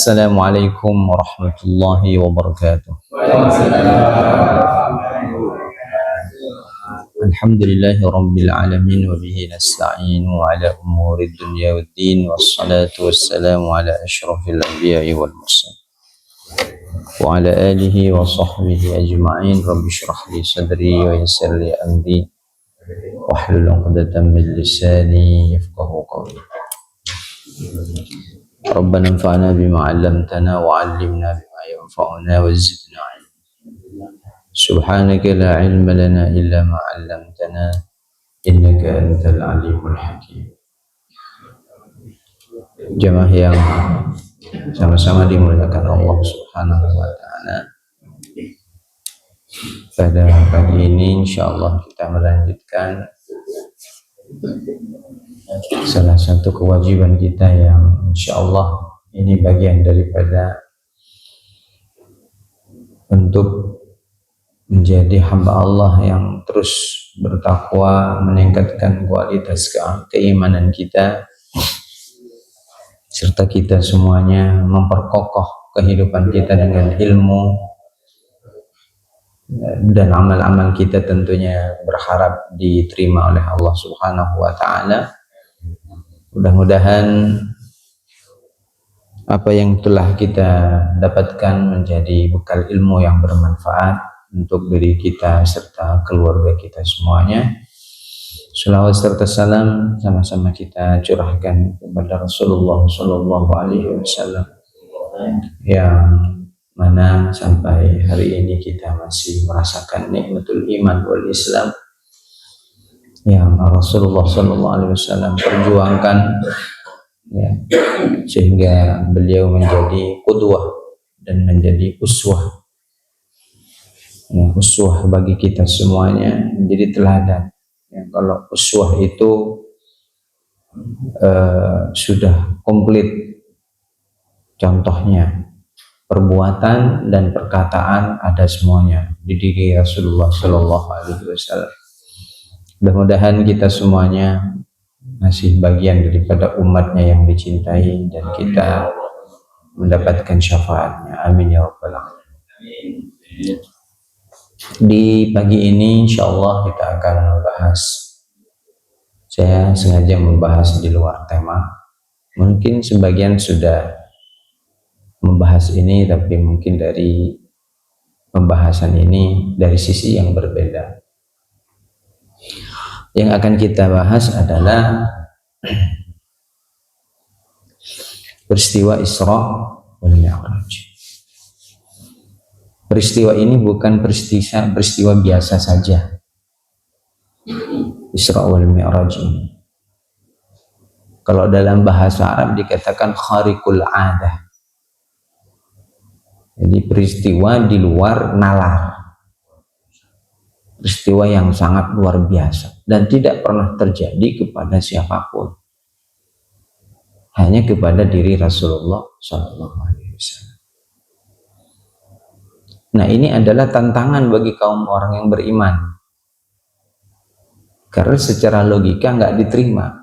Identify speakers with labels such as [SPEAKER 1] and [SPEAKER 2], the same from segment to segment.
[SPEAKER 1] Assalamualaikum warahmatullahi wabarakatuh. Alhamdulillahi rabbil alamin wa bihi nasta'inu ala umuri dunya waddin wassalatu wassalamu ala asyrafil anbiya'i wal mursalin wa ala alihi wa sahbihi ajma'in. Rabbi shrah li sadri wa yassir li amri wahlul 'uqdatam min lisani yafqahu qawli. Rabbana anfa'na bima 'allamtana wa 'allimna bima yanfa'una wa zidna 'ilma. Subhanaka la 'ilma lana illa ma 'allamtana innaka antal 'alimul hakim. Jamaah yang sama-sama dimuliakan Allah Subhanahu wa taala. Pada pagi ini insyaallah kita melanjutkan salah satu kewajiban kita yang insyaallah ini bagian daripada untuk menjadi hamba Allah yang terus bertakwa, meningkatkan kualitas keimanan kita, serta kita semuanya memperkokoh kehidupan kita dengan ilmu dan amal-amal kita tentunya berharap diterima oleh Allah Subhanahu wa taala. Mudah-mudahan apa yang telah kita dapatkan menjadi bekal ilmu yang bermanfaat untuk diri kita serta keluarga kita semuanya. Shalawat serta salam sama-sama kita curahkan kepada Rasulullah Sallallahu Alaihi Wasallam yang mana sampai hari ini kita masih merasakan nikmatul iman wal Islam yang Rasulullah Sallallahu Alaihi Wasallam perjuangkan, ya, sehingga beliau menjadi qudwah dan menjadi uswah, ya, uswah bagi kita semuanya, menjadi teladan. Ya, kalau uswah itu sudah komplit, contohnya perbuatan dan perkataan ada semuanya di diri Rasulullah Sallallahu Alaihi Wasallam. Mudah-mudahan kita semuanya masih bagian daripada umatnya yang dicintai dan kita mendapatkan syafaatnya. Amin ya rabbal alamin. Di pagi ini insyaallah kita akan membahas, saya sengaja membahas di luar tema. Mungkin sebagian sudah membahas ini, tapi mungkin dari pembahasan ini dari sisi yang berbeda. Yang akan kita bahas adalah peristiwa Isra wal Mi'raj. Peristiwa ini bukan peristiwa biasa saja. Isra wal Mi'raj ini, kalau dalam bahasa Arab dikatakan khariqul 'adah. Jadi peristiwa di luar nalar, peristiwa yang sangat luar biasa dan tidak pernah terjadi kepada siapapun, hanya kepada diri Rasulullah Sallallahu Alaihi Wasallam. Nah, ini adalah tantangan bagi kaum orang yang beriman, karena secara logika nggak diterima.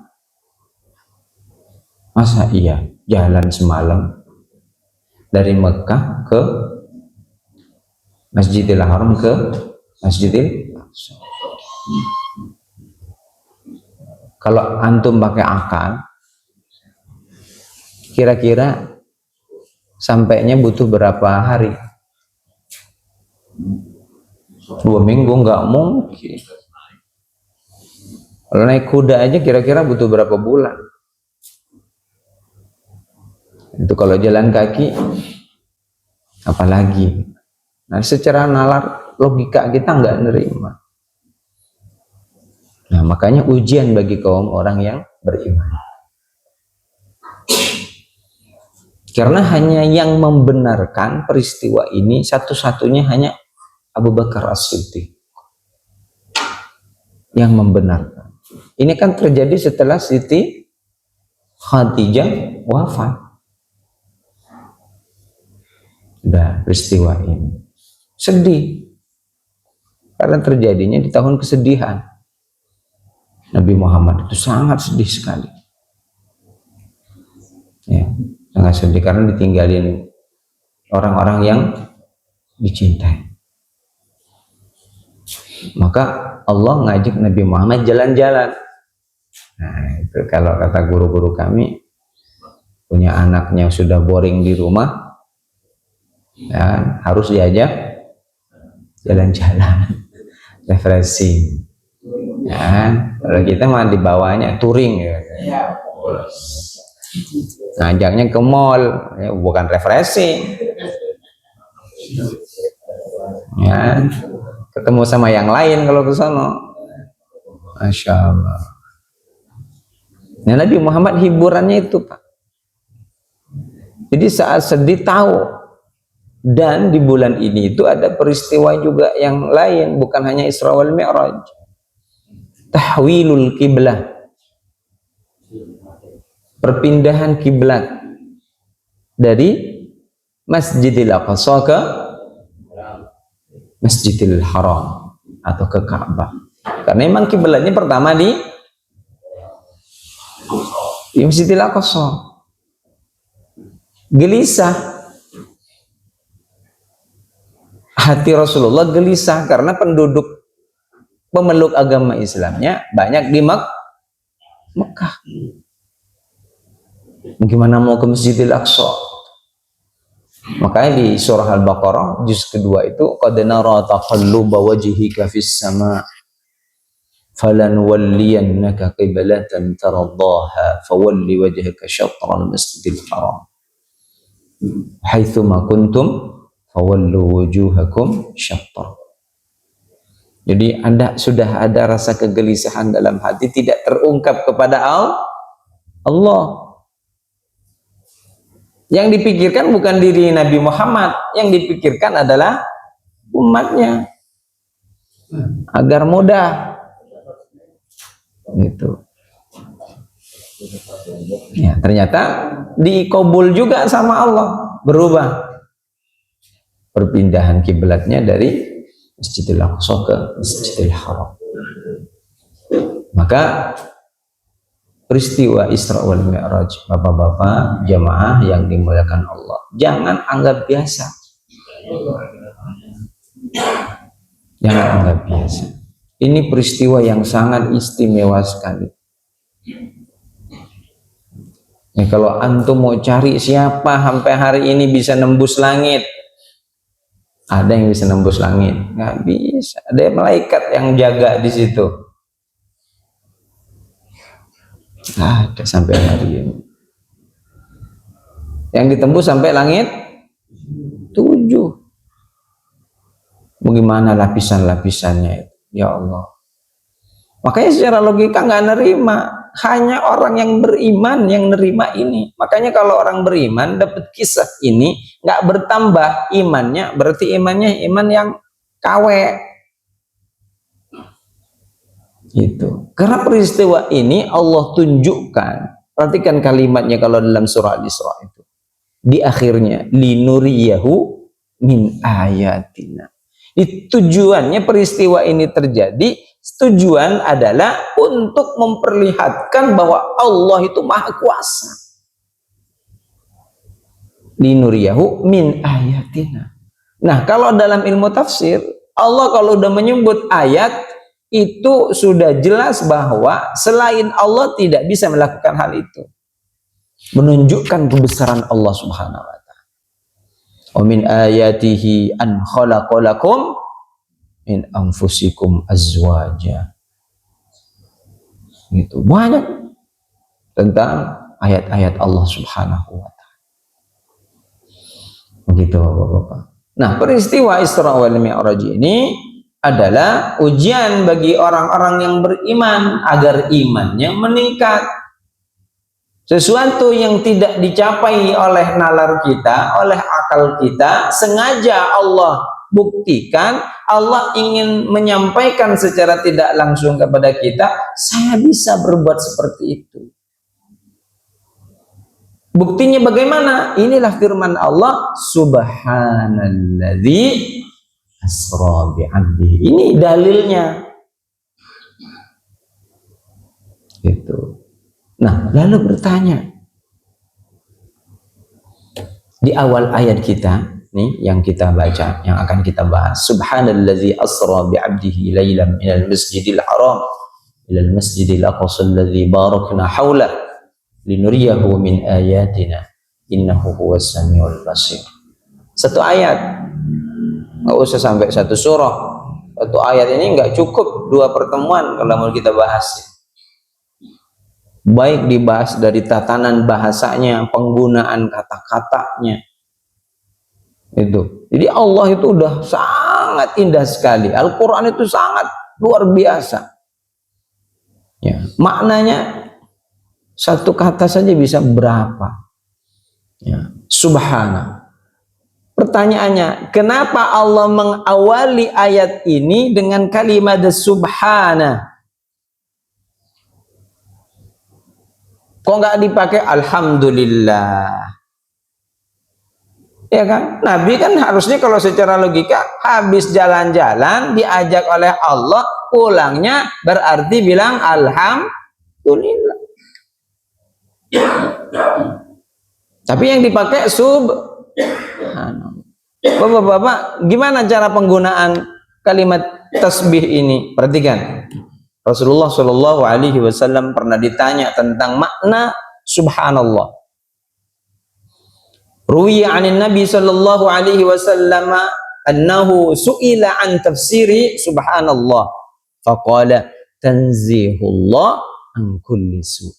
[SPEAKER 1] Masa iya jalan semalam dari Mekah ke Masjidil Haram ke Masjidil Aqsa? Kalau antum pakai akal, kira-kira sampainya butuh berapa hari? 2 minggu? Nggak mungkin. Kalau naik kuda aja kira-kira butuh berapa bulan? Itu kalau jalan kaki, apalagi. Nah, secara nalar logika kita nggak nerima. Nah, makanya ujian bagi kaum orang yang beriman. Karena hanya yang membenarkan peristiwa ini satu-satunya hanya Abu Bakar As-Siddiq yang membenarkan. Ini kan terjadi setelah Siti Khadijah wafat. Sudah peristiwa ini sedih karena terjadinya di tahun kesedihan. Nabi Muhammad itu sangat sedih sekali, ya, sangat sedih karena ditinggalin orang-orang yang dicintai. Maka Allah ngajak Nabi Muhammad jalan-jalan. Nah, itu kalau kata guru-guru kami, punya anaknya sudah boring di rumah, ya, harus diajak jalan-jalan, refreshing. Ya, kalau kita mah dibawanya touring ya. Ngajaknya ke mall, ya, bukan refreshing. Ya, ketemu sama yang lain kalau ke sana. Masya Allah. Nah, Nabi Muhammad hiburannya itu, Pak. Jadi saat sedih tahu. Dan di bulan ini itu ada peristiwa juga yang lain, bukan hanya Isra wal Mi'raj. Tahwilul kiblah. Perpindahan kiblat dari Masjidil Aqsa ke Masjidil Haram atau ke Ka'bah. Karena memang kiblatnya pertama di Masjidil Aqsa. Gelisah hati Rasulullah, gelisah karena pemeluk agama Islamnya banyak di Mekah. Bagaimana mau ke Masjidil Aqsa? Makanya di surah Al-Baqarah juz kedua itu, qad nara taqalluba wajhika fis sama' falanwalliyannaka qiblatan tardaha fawalli wajhaka syatral masjidil haram haitsuma kuntum fawallu wujuhakum syatr. Jadi sudah ada rasa kegelisahan dalam hati, tidak terungkap kepada Allah. Yang dipikirkan bukan diri Nabi Muhammad, yang dipikirkan adalah umatnya agar mudah gitu. Ya, ternyata dikabul juga sama Allah, berubah perpindahan kiblatnya dari Masjidil Aqsa ke Masjidil Haram. Maka peristiwa Isra wal Mi'raj, bapak-bapak jamaah yang dimuliakan Allah, jangan anggap biasa. Jangan anggap biasa. Ini peristiwa yang sangat istimewa sekali. Ya, kalau antum mau cari siapa sampai hari ini bisa nembus langit, ada yang bisa nembus langit? Nggak bisa. Ada malaikat yang jaga di situ. Ada sampai hari ini. Yang ditembus sampai langit 7. Bagaimana lapisan-lapisannya itu? Ya Allah. Makanya secara logika nggak nerima. Hanya orang yang beriman yang nerima ini. Makanya kalau orang beriman dapat kisah ini, nggak bertambah imannya, berarti imannya iman yang KW. Itu. Karena peristiwa ini Allah tunjukkan. Perhatikan kalimatnya kalau dalam surah Al-Isra itu. Di akhirnya, linuriyahu min ayatina. Tujuannya peristiwa ini terjadi, tujuan adalah untuk memperlihatkan bahwa Allah itu maha kuasa. Linuriyahu min ayatina. Nah, kalau dalam ilmu tafsir, Allah kalau udah menyebut ayat, itu sudah jelas bahwa selain Allah tidak bisa melakukan hal itu. Menunjukkan kebesaran Allah Subhanahu wa ta'ala. Wa min ayatihi an khalaqalakum min anfusikum azwaja. Gitu. Banyak tentang ayat-ayat Allah Subhanahu wa ta'ala. Begitu Bapak-bapak. Nah, peristiwa Isra wal Mi'raj ini adalah ujian bagi orang-orang yang beriman agar imannya meningkat. Sesuatu yang tidak dicapai oleh nalar kita, oleh akal kita, sengaja Allah buktikan. Allah ingin menyampaikan secara tidak langsung kepada kita, saya bisa berbuat seperti itu. Buktinya bagaimana? Inilah firman Allah, subhanalladzi asra bi'abdihi. Ini dalilnya. Gitu. Nah, lalu bertanya, Di awal ayat kita nih yang kita baca, yang akan kita bahas, subhanallazi asra bi'abdihi lailan minal masjidil haram ilal masjidil aqsa alladzi barakna haulah linuriyahu min ayatina innahu huwas samiul basir. Satu ayat, nggak usah sampai satu surah. Satu ayat ini nggak cukup 2 pertemuan kalau mau kita bahas. Baik dibahas dari tatanan bahasanya, penggunaan kata-katanya. Itu. Jadi Allah itu udah sangat indah sekali. Al-Quran itu sangat luar biasa. Ya, maknanya satu kata saja bisa berapa? Ya, subhana. Pertanyaannya, kenapa Allah mengawali ayat ini dengan kalimat subhana? Kok nggak dipakai alhamdulillah? Ya kan? Nabi kan harusnya kalau secara logika habis jalan-jalan diajak oleh Allah, pulangnya berarti bilang alhamdulillah. Tapi yang dipakai Bapak-bapak, gimana cara penggunaan kalimat tasbih ini? Perhatikan. Rasulullah Shallallahu Alaihi Wasallam pernah ditanya tentang makna subhanallah. Ruwiya anin Nabi Shallallahu Alaihi Wasallam annahu su'ila an tafsiri subhanallah. Faqala tanzihullah an kulli su'.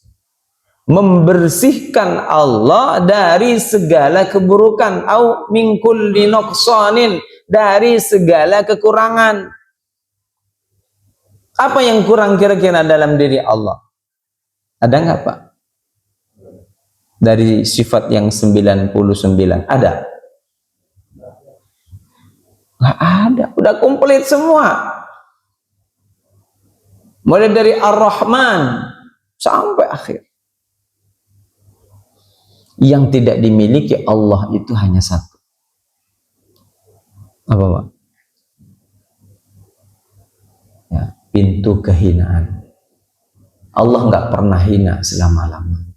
[SPEAKER 1] Membersihkan Allah dari segala keburukan, au min kulli nuqsanin, dari segala kekurangan. Apa yang kurang kira-kira dalam diri Allah? Ada nggak Pak? Dari sifat yang 99 ada? Nggak ada, udah komplit semua. Mulai dari Ar-Rahman sampai akhir. Yang tidak dimiliki Allah itu hanya satu. Apa Pak? Ya, pintu kehinaan. Allah nggak pernah hina selama-lamanya.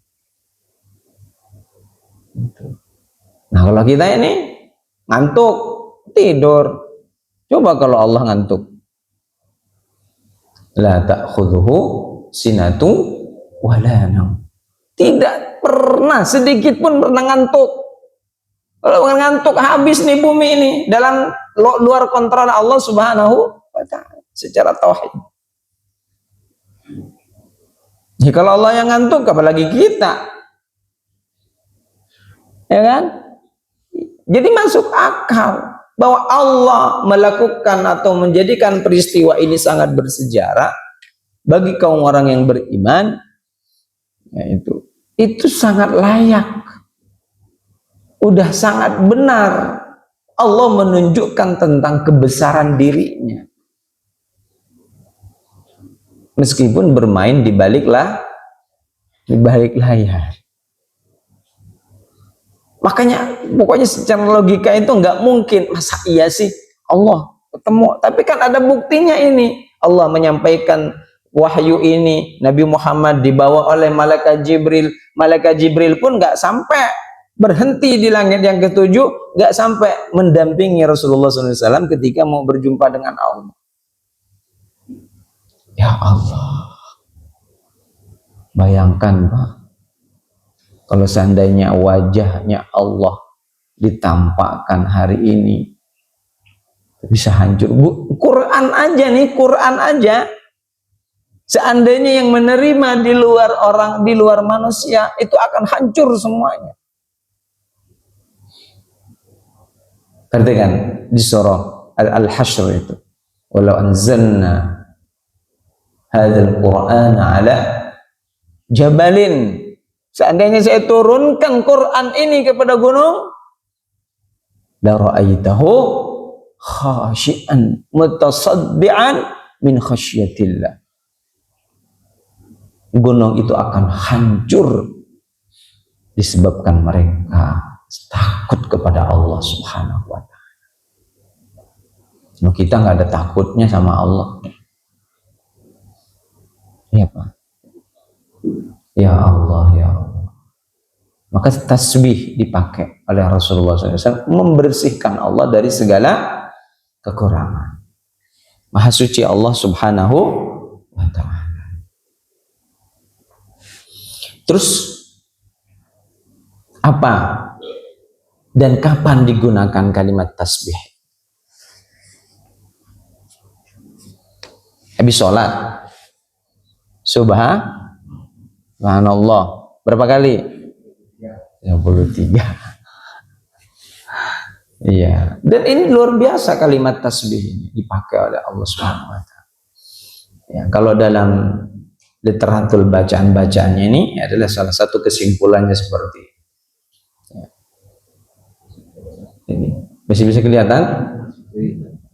[SPEAKER 1] Nah kalau kita ini ngantuk, tidur. Coba kalau Allah ngantuk. La ta'khudhuhu sinatu wala naum. Tidak pernah sedikit pun pernah ngantuk. Kalau ngantuk habis nih bumi ini dalam luar kontrol Allah Subhanahu wa ta'ala secara tauhid. Ya, kalau Allah yang ngantuk apalagi kita. Ya kan? Jadi masuk akal bahwa Allah melakukan atau menjadikan peristiwa ini sangat bersejarah bagi kaum orang yang beriman. Ya, itu sangat layak, udah sangat benar. Allah menunjukkan tentang kebesaran dirinya meskipun bermain di balik layar. Makanya pokoknya secara logika itu nggak mungkin, masa iya sih Allah ketemu, tapi kan ada buktinya ini. Allah menyampaikan wahyu ini, Nabi Muhammad dibawa oleh malaikat Jibril. Malaikat Jibril pun nggak sampai berhenti di langit yang ketujuh, nggak sampai mendampingi Rasulullah SAW ketika mau berjumpa dengan Allah. Ya Allah, bayangkan Pak, kalau seandainya wajahnya Allah ditampakkan hari ini, bisa hancur. Quran aja nih, Quran aja. Seandainya yang menerima di luar orang, di luar manusia, itu akan hancur semuanya. Perhatikan di surah Al-Hashr itu. Walau anzalna hadzal Qur'ana ala jabalin. Seandainya saya turunkan Quran ini kepada gunung, la ra'aitahu khashi'an mutasaddian min khasyatillah. Gunung itu akan hancur disebabkan mereka takut kepada Allah Subhanahu wa ta'ala. Nah, kita nggak ada takutnya sama Allah. Ya Pak. Ya Allah, ya Allah. Maka tasbih dipakai oleh Rasulullah SAW membersihkan Allah dari segala kekurangan. Maha suci Allah Subhanahu wa ta'ala. Terus apa dan kapan digunakan kalimat tasbih? Habis sholat subhanallah berapa kali? 33. Iya. Dan ini luar biasa kalimat tasbih ini dipakai oleh Allah Subhanahu wa ta'ala. Ya, kalau dalam literatur bacaan-bacaannya ini adalah salah satu kesimpulannya seperti ya. Ini masih bisa kelihatan?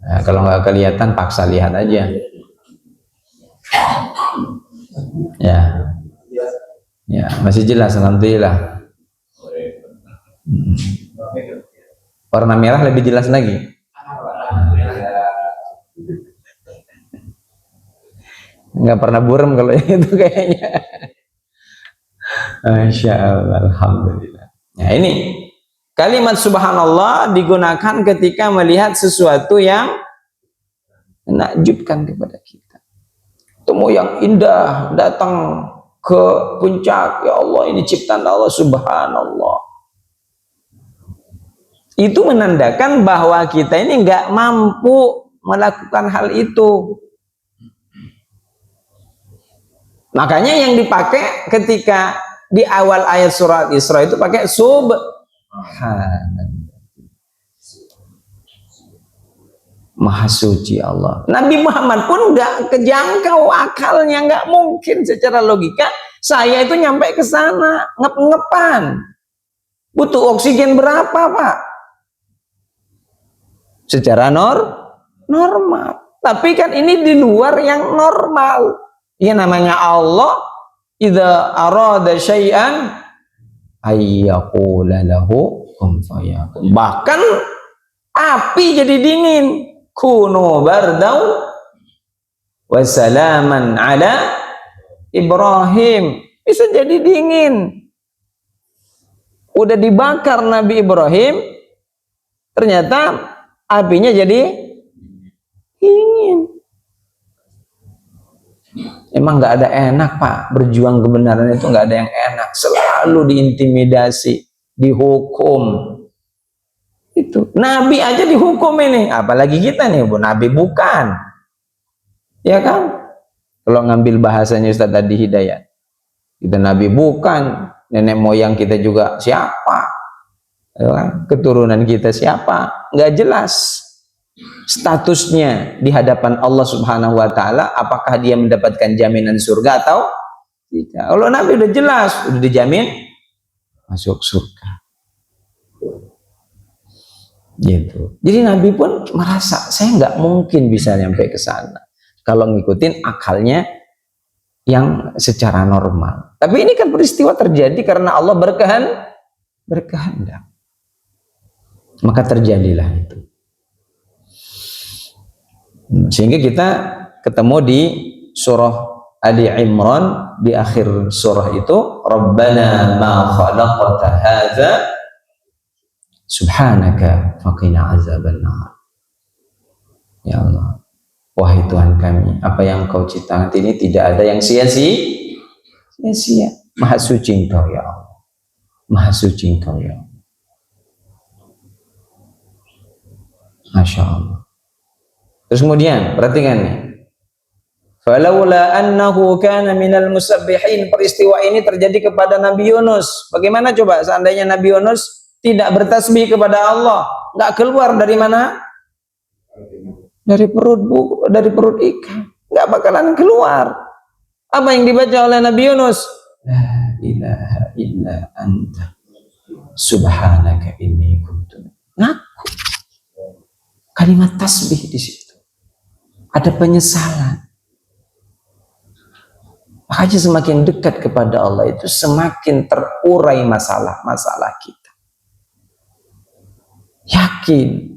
[SPEAKER 1] Nah, kalau nggak kelihatan paksa lihat aja. Ya. Ya, masih jelas alhamdulillah. Warna merah lebih jelas lagi. Nggak pernah buram kalau itu kayaknya. Masya Allah, alhamdulillah. Nah ini kalimat subhanallah digunakan ketika melihat sesuatu yang menakjubkan kepada kita. Temu yang indah datang ke puncak, ya Allah ini ciptaan Allah, subhanallah. Itu menandakan bahwa kita ini nggak mampu melakukan hal itu. Makanya yang dipakai ketika di awal ayat surat Isra itu pakai subhanallah. Maha suci Allah. Nabi Muhammad pun nggak kejangkau akalnya, nggak mungkin secara logika saya itu nyampe ke sana ngep-ngepan. Butuh oksigen berapa, Pak? Secara normal. Tapi kan ini di luar yang normal. Ya namanya Allah, idza arada syai'an ayyaqula lahu kun fayakun. Bahkan api jadi dingin. Kunu bardau wa salaman ala Ibrahim. Bisa jadi dingin. Udah dibakar Nabi Ibrahim, ternyata apinya jadi dingin. Emang nggak ada enak, Pak. Berjuang kebenaran itu nggak ada yang enak. Selalu diintimidasi, dihukum. Itu Nabi aja dihukum ini, apalagi kita nih, Bu. Nabi bukan, ya kan? Kalau ngambil bahasanya Ustaz tadi Hidayat, kita Nabi bukan, nenek moyang kita juga siapa? Ya kan? Keturunan kita siapa? Nggak jelas statusnya di hadapan Allah Subhanahu wa ta'ala, apakah dia mendapatkan jaminan surga atau tidak. Kalau Nabi udah jelas, udah dijamin masuk surga gitu. Jadi Nabi pun merasa saya nggak mungkin bisa nyampe ke sana kalau ngikutin akalnya yang secara normal. Tapi ini kan peristiwa terjadi karena Allah berkehendak, maka terjadilah itu. Sehingga kita ketemu di surah Ali Imran, di akhir surah itu, Rabbana ma khalaqta hadza subhanaka faqina azabannar. Ya Allah, wahai Tuhan kami, apa yang Kau ciptakan ini tidak ada yang sia-sia. Maha suci Engkau ya Allah. Maha suci Engkau ya Allah. Masya Allah. Terus kemudian perhatikan nih. Falaula annahu kana minal musabbihin. Peristiwa ini terjadi kepada Nabi Yunus. Bagaimana coba seandainya Nabi Yunus tidak bertasbih kepada Allah, nggak keluar dari mana? Dari perut ikan. Nggak bakalan keluar. Apa yang dibaca oleh Nabi Yunus? La ilaha illa anta subhanaka inni kuntu. Ngaku. Kalimat tasbih di situ. Ada penyesalan. Makanya semakin dekat kepada Allah itu semakin terurai masalah-masalah kita. Yakin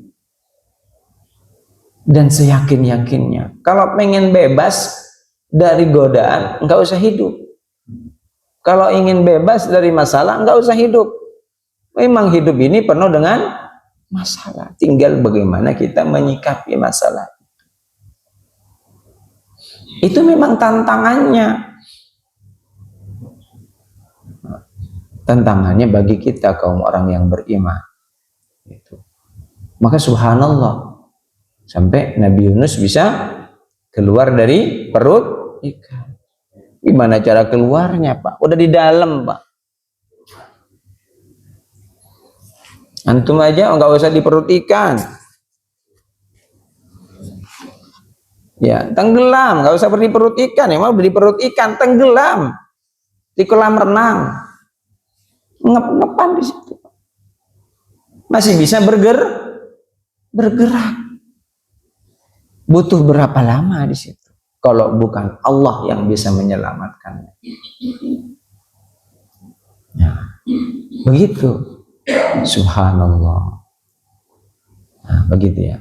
[SPEAKER 1] dan seyakin-yakinnya. Kalau pengen bebas dari godaan, enggak usah hidup. Kalau ingin bebas dari masalah, nggak usah hidup. Memang hidup ini penuh dengan masalah. Tinggal bagaimana kita menyikapi masalah. Itu memang tantangannya. Tantangannya bagi kita kaum orang yang beriman. Maka subhanallah, sampai Nabi Yunus bisa keluar dari perut ikan. Gimana cara keluarnya, Pak? Udah di dalam, Pak. Antum aja nggak usah di perut ikan. Ya, tenggelam, nggak usah di perut ikan. Emang udah di perut ikan, tenggelam di kolam renang, ngep-ngepan di situ. Masih bisa bergerak. Butuh berapa lama di situ? Kalau bukan Allah yang bisa menyelamatkannya. Ya, begitu. Subhanallah. Nah, begitu ya.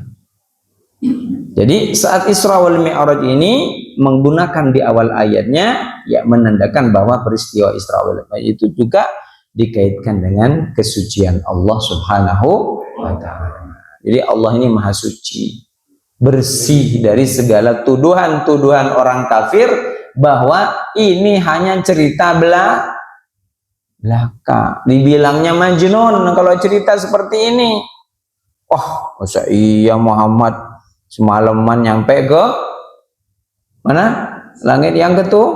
[SPEAKER 1] Jadi saat Isra wal Mi'raj ini menggunakan di awal ayatnya, ya menandakan bahwa peristiwa Isra wal Mi'raj itu juga dikaitkan dengan kesucian Allah Subhanahu wa Ta'ala. Jadi Allah ini maha suci, bersih dari segala tuduhan-tuduhan orang kafir bahwa ini hanya cerita belaka. Dibilangnya majnun kalau cerita seperti ini. Oh, masa iya Muhammad semalaman nyampe ke mana? Langit yang ketujuh?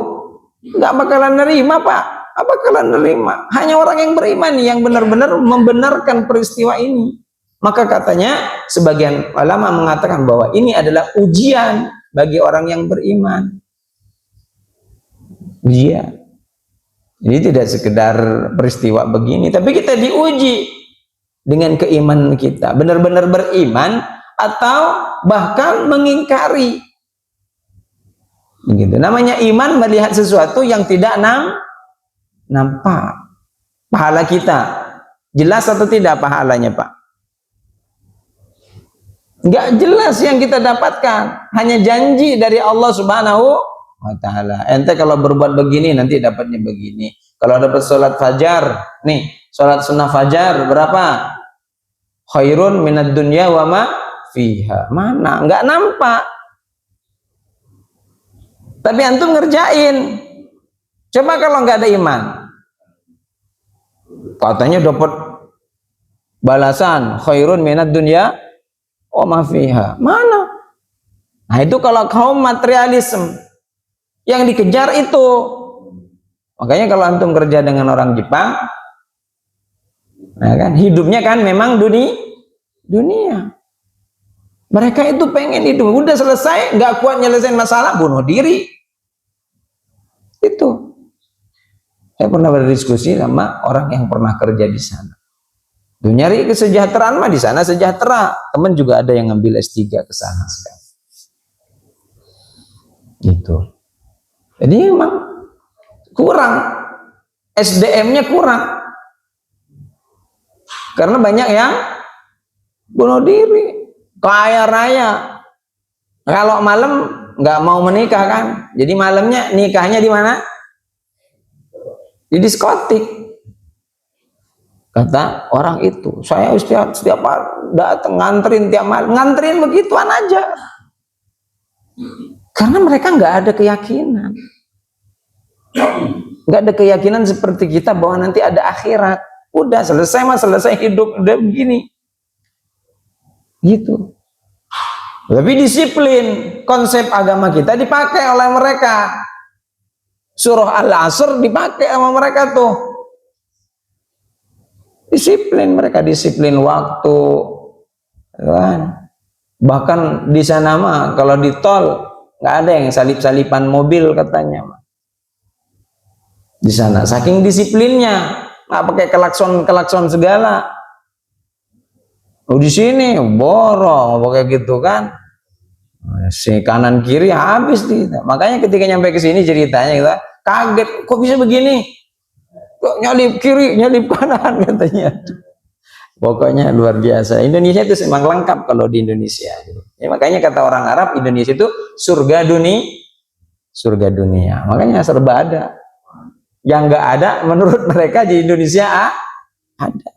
[SPEAKER 1] Nggak bakalan nerima, Pak. Apa bakalan nerima? Hanya orang yang beriman yang benar-benar membenarkan peristiwa ini. Maka katanya sebagian ulama mengatakan bahwa ini adalah ujian bagi orang yang beriman. Ujian. Jadi tidak sekedar peristiwa begini, tapi kita diuji dengan keimanan kita. Benar-benar beriman atau bahkan mengingkari. Begitu. Namanya iman melihat sesuatu yang tidak nampak. Pahala kita. Jelas atau tidak pahalanya, Pak? Enggak jelas yang kita dapatkan, hanya janji dari Allah Subhanahu wa Ta'ala. Ente kalau berbuat begini nanti dapatnya begini. Kalau dapat sholat fajar, nih sholat sunnah fajar berapa? Khairun minad dunya wa ma fiha. Mana? Enggak nampak. Tapi antum ngerjain. Coba kalau enggak ada iman, katanya dapat balasan khairun minad dunya oh mafiha. Mana? Nah itu kalau kaum materialisme yang dikejar itu. Makanya kalau antum kerja dengan orang Jepang, nah kan hidupnya kan memang dunia. Mereka itu pengen hidup udah selesai, nggak kuat nyelesain masalah, bunuh diri. Itu. Saya pernah berdiskusi sama orang yang pernah kerja di sana. Nyari kesejahteraan mah di sana sejahtera. Teman juga ada yang ngambil S3 ke sana sekarang. Gitu. Jadi memang kurang, SDM-nya kurang. Karena banyak yang bunuh diri, kaya raya. Kalau malam nggak mau menikah kan, jadi malamnya nikahnya di mana? Di diskotik. Kata orang itu, saya setiap hari datang nganterin tiap malam, nganterin begituan aja. Karena mereka nggak ada keyakinan, nggak ada keyakinan seperti kita bahwa nanti ada akhirat. Udah selesai mas, selesai hidup, udah begini, gitu. Lebih disiplin, konsep agama kita dipakai oleh mereka. Surah Al-Asr dipakai sama mereka tuh. Disiplin, mereka disiplin waktu, kan? Bahkan di sana mah kalau di tol nggak ada yang salip-salipan mobil katanya. Di sana saking disiplinnya, nggak pakai kelakson segala. Oh di sini borong pakai gitu kan, si kanan kiri habis gitu. Makanya ketika nyampe ke sini ceritanya kita kaget, kok bisa begini? Kok nyalip kiri, nyalip kanan katanya. Pokoknya luar biasa. Indonesia itu memang lengkap kalau di Indonesia. Ya, makanya kata orang Arab Indonesia itu surga dunia. Makanya serba ada. yang nggak ada menurut mereka di Indonesia ada.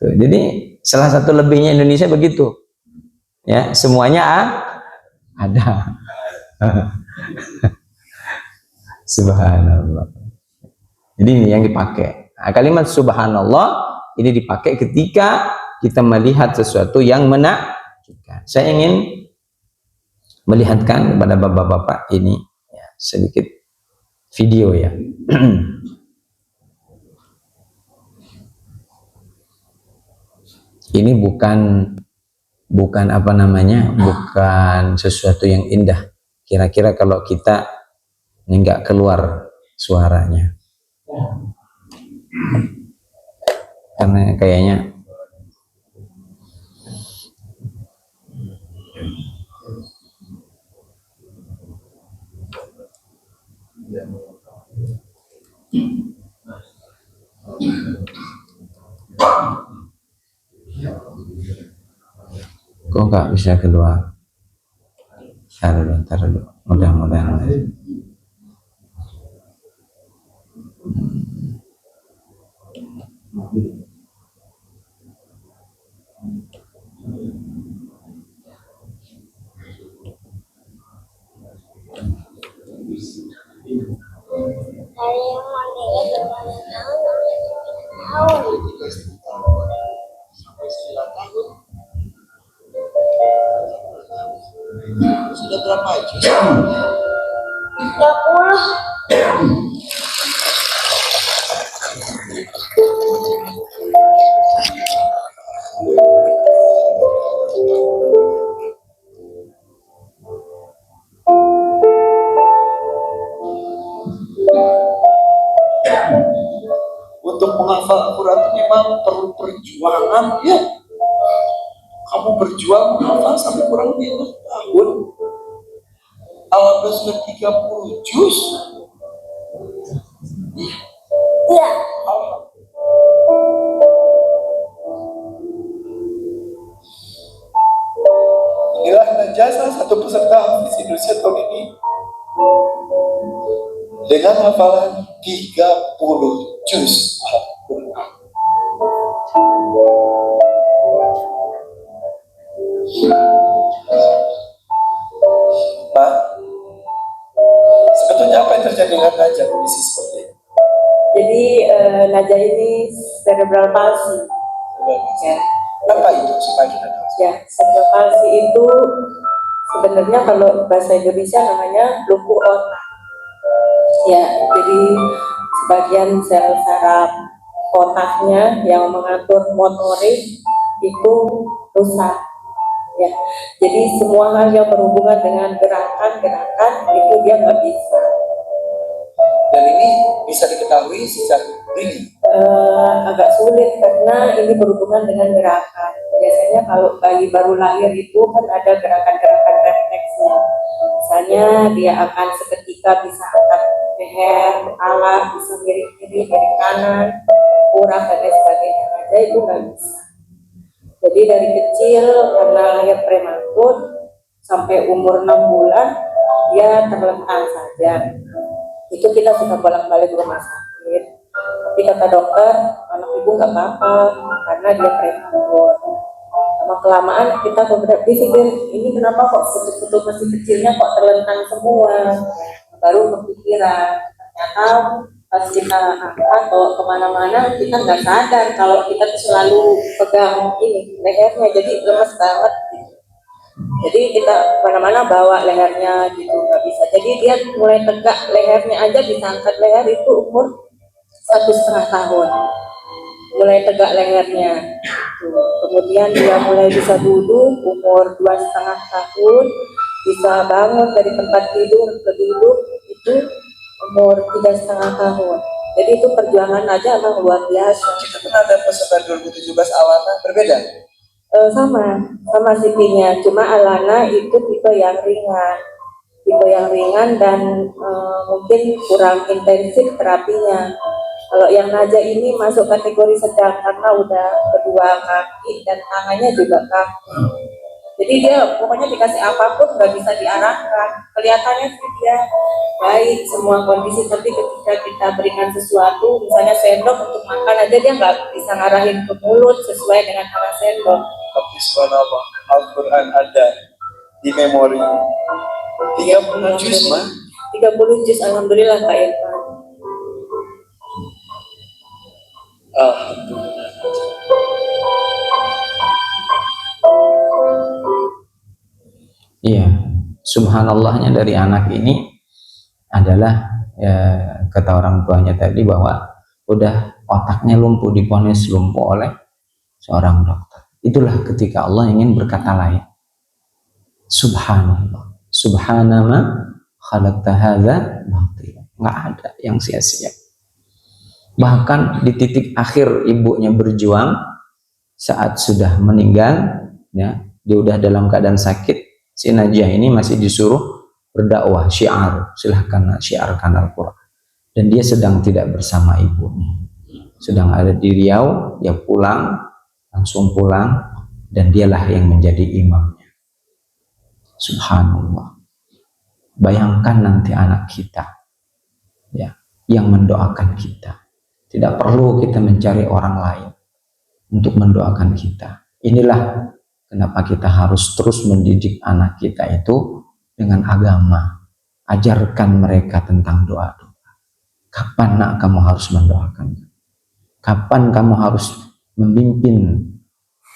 [SPEAKER 1] Jadi salah satu lebihnya Indonesia begitu, ya, semuanya ada. Subhanallah. Jadi ini yang dipakai. Nah, kalimat subhanallah ini dipakai ketika kita melihat sesuatu yang menakjubkan. Saya ingin melihatkan kepada bapak-bapak ini ya, sedikit video ya. Ini bukan apa namanya, bukan sesuatu yang indah. Kira-kira kalau kita nggak keluar suaranya, karena kayaknya kok nggak bisa keluar. Taruh dulu. Mudah-mudahan.
[SPEAKER 2] Sudah berapa juz? 30. Untuk menghafal Al-Quran itu memang perlu perjuangan ya. Kamu berjuang menghafal sampai kurang lebih 6 tahun. Al-Quran sudah 30 juz. Iya. Inilah Najasa, satu peserta Hafiz Indonesia tahun ini dengan hafalan 30 juz. Pak, sebetulnya apa yang terjadi dengan Najah kondisi seperti ini?
[SPEAKER 3] Jadi Najah ini cerebral palsy.
[SPEAKER 2] Ya. Apa itu supaya kita tahu?
[SPEAKER 3] Ya, cerebral palsy itu sebenarnya kalau bahasa Indonesia namanya lumpuh otak. Ya, jadi sebagian sel saraf otaknya yang mengatur motorik itu rusak. Ya, jadi semua hal yang berhubungan dengan gerakan-gerakan itu dia nggak bisa.
[SPEAKER 2] Dan ini bisa diketahui secara dini.
[SPEAKER 3] Agak sulit karena ini berhubungan dengan gerakan. Biasanya kalau bayi baru lahir itu kan ada gerakan-gerakan refleksnya. Misalnya dia akan seketika bisa angkat leher, kepala, bisa miring kiri, miring kanan, kurang dan lain sebagainya. Aja itu nggak bisa. Jadi dari kecil karena lahir prematur sampai umur 6 bulan dia terlentang saja. Itu kita sudah bolak-balik rumah sakit. Tapi kata dokter, anak ibu nggak apa-apa karena dia prematur. Lama kelamaan kita berpikir ini kenapa kok betul-betul masih kecilnya kok terlentang semua. Baru kepikiran ternyata pas kita angkat atau kemana-mana kita nggak sadar kalau kita selalu pegang ini lehernya, jadi lemes banget gitu. Jadi kita kemana-mana bawa lehernya gitu nggak bisa. Jadi dia mulai tegak lehernya aja bisa angkat leher itu umur 1,5 tahun. Mulai tegak lehernya. Kemudian dia mulai bisa duduk umur 2,5 tahun, bisa bangun dari tempat tidur ke duduk itu umur 3,5 tahun. Jadi itu perjuangan aja emang luar biasa.
[SPEAKER 2] Kita pernah ada peserta 2017 Alana berbeda?
[SPEAKER 3] Sama CP-nya, cuma Alana itu tipe yang ringan dan mungkin kurang intensif terapinya. Kalau yang Najah ini masuk kategori sedang karena udah kedua kaki dan tangannya juga kaku. Jadi dia pokoknya dikasih apapun nggak bisa diarahkan. Kelihatannya sih dia baik semua kondisi, tapi ketika kita berikan sesuatu, misalnya sendok untuk makan aja dia nggak bisa ngarahin ke mulut sesuai dengan arah sendok.
[SPEAKER 2] Tapi subhanallah, Al-Quran ada di memori 30 juz mah.
[SPEAKER 3] 30 juz, alhamdulillah Pak Irfan.
[SPEAKER 2] Alhamdulillah.
[SPEAKER 1] Iya, subhanallahnya dari anak ini adalah ya, kata orang tuanya tadi bahwa udah otaknya lumpuh, divonis lumpuh oleh seorang dokter. Itulah ketika Allah ingin berkata lain. Subhanallah, subhanama khalaqta hadza batila. Nggak ada yang sia-sia. Bahkan di titik akhir ibunya berjuang saat sudah meninggal, ya, dia udah dalam keadaan sakit. Si Najah ini masih disuruh berdakwah, syiar, silahkan syiarkan Al-Quran. Dan dia sedang tidak bersama ibunya, sedang ada di Riau. Dia pulang, langsung pulang, dan dialah yang menjadi imamnya. Subhanallah. Bayangkan nanti anak kita, ya, yang mendoakan kita. Tidak perlu kita mencari orang lain untuk mendoakan kita. Inilah kenapa kita harus terus mendidik anak kita itu dengan agama. Ajarkan mereka tentang doa-doa. Kapan nak kamu harus mendoakan? Kapan kamu harus memimpin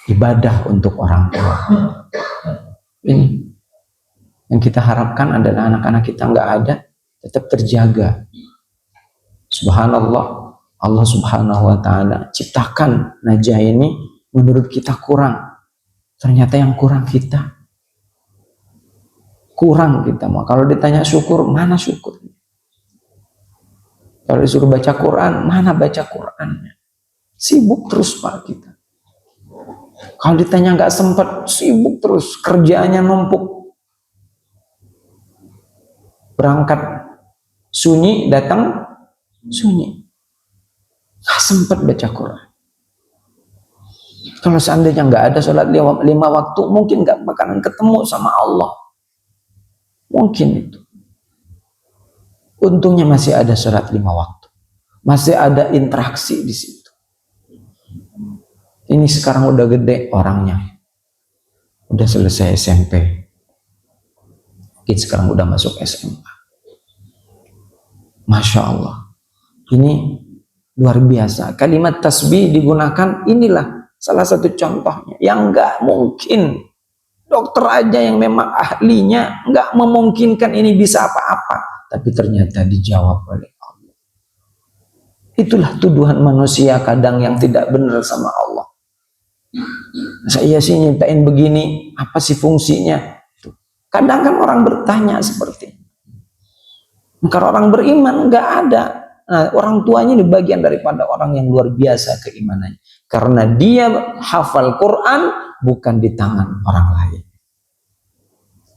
[SPEAKER 1] ibadah untuk orang tua? Ini yang kita harapkan adalah anak-anak kita nggak ada, tetap terjaga. Subhanallah, Allah subhanahu wa ta'ala ciptakan Najah ini menurut kita kurang. Ternyata yang kurang kita. Kurang kita mau. Kalau ditanya syukur, mana syukur? Kalau disuruh baca Quran, mana baca Qurannya? Sibuk terus Pak kita. Kalau ditanya nggak sempat, sibuk terus. Kerjaannya numpuk. Berangkat sunyi, datang sunyi. Nggak sempat baca Quran. Kalau seandainya nggak ada sholat 5 waktu, mungkin nggak bakalan ketemu sama Allah. Mungkin itu. Untungnya masih ada sholat 5 waktu. Masih ada interaksi di situ. Ini sekarang udah gede orangnya. Udah selesai SMP. Mungkin sekarang udah masuk SMA. Masya Allah. Ini luar biasa. Kalimat tasbih digunakan, inilah salah satu contohnya. Yang nggak mungkin. Dokter aja yang memang ahlinya nggak memungkinkan ini bisa apa-apa. Tapi ternyata dijawab oleh Allah. Itulah tuduhan manusia kadang yang tidak benar sama Allah. Saya sih nyiptain begini, apa sih fungsinya? Kadang kan orang bertanya seperti itu. Kalau orang beriman nggak ada. Nah, orang tuanya ini bagian daripada orang yang luar biasa keimanannya. Karena dia hafal Quran bukan di tangan orang lain.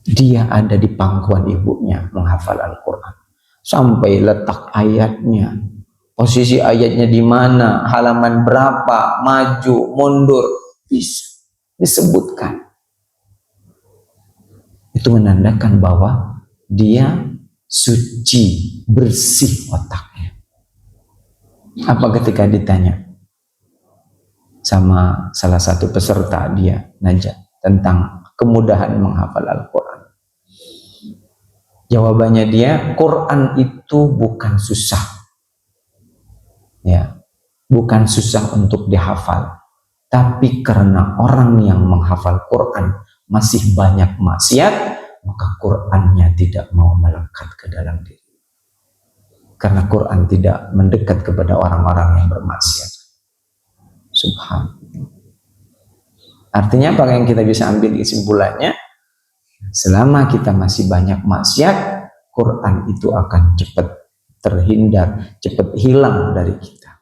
[SPEAKER 1] Dia ada di pangkuan ibunya menghafal Al-Quran. Sampai letak ayatnya, posisi ayatnya di mana, halaman berapa, maju, mundur, bisa disebutkan. Itu menandakan bahwa dia suci, bersih otaknya. Apa ketika ditanya sama salah satu peserta dia, Najah, tentang kemudahan menghafal Al-Quran. Jawabannya dia, Quran itu bukan susah. Ya, bukan susah untuk dihafal. Tapi karena orang yang menghafal Quran masih banyak maksiat, maka Qurannya tidak mau melekat ke dalam diri. Karena Quran tidak mendekat kepada orang-orang yang bermaksiat. Subhanallah. Artinya apa yang kita bisa ambil kesimpulannya? Selama kita masih banyak maksiat, Quran itu akan cepat terhindar, cepat hilang dari kita.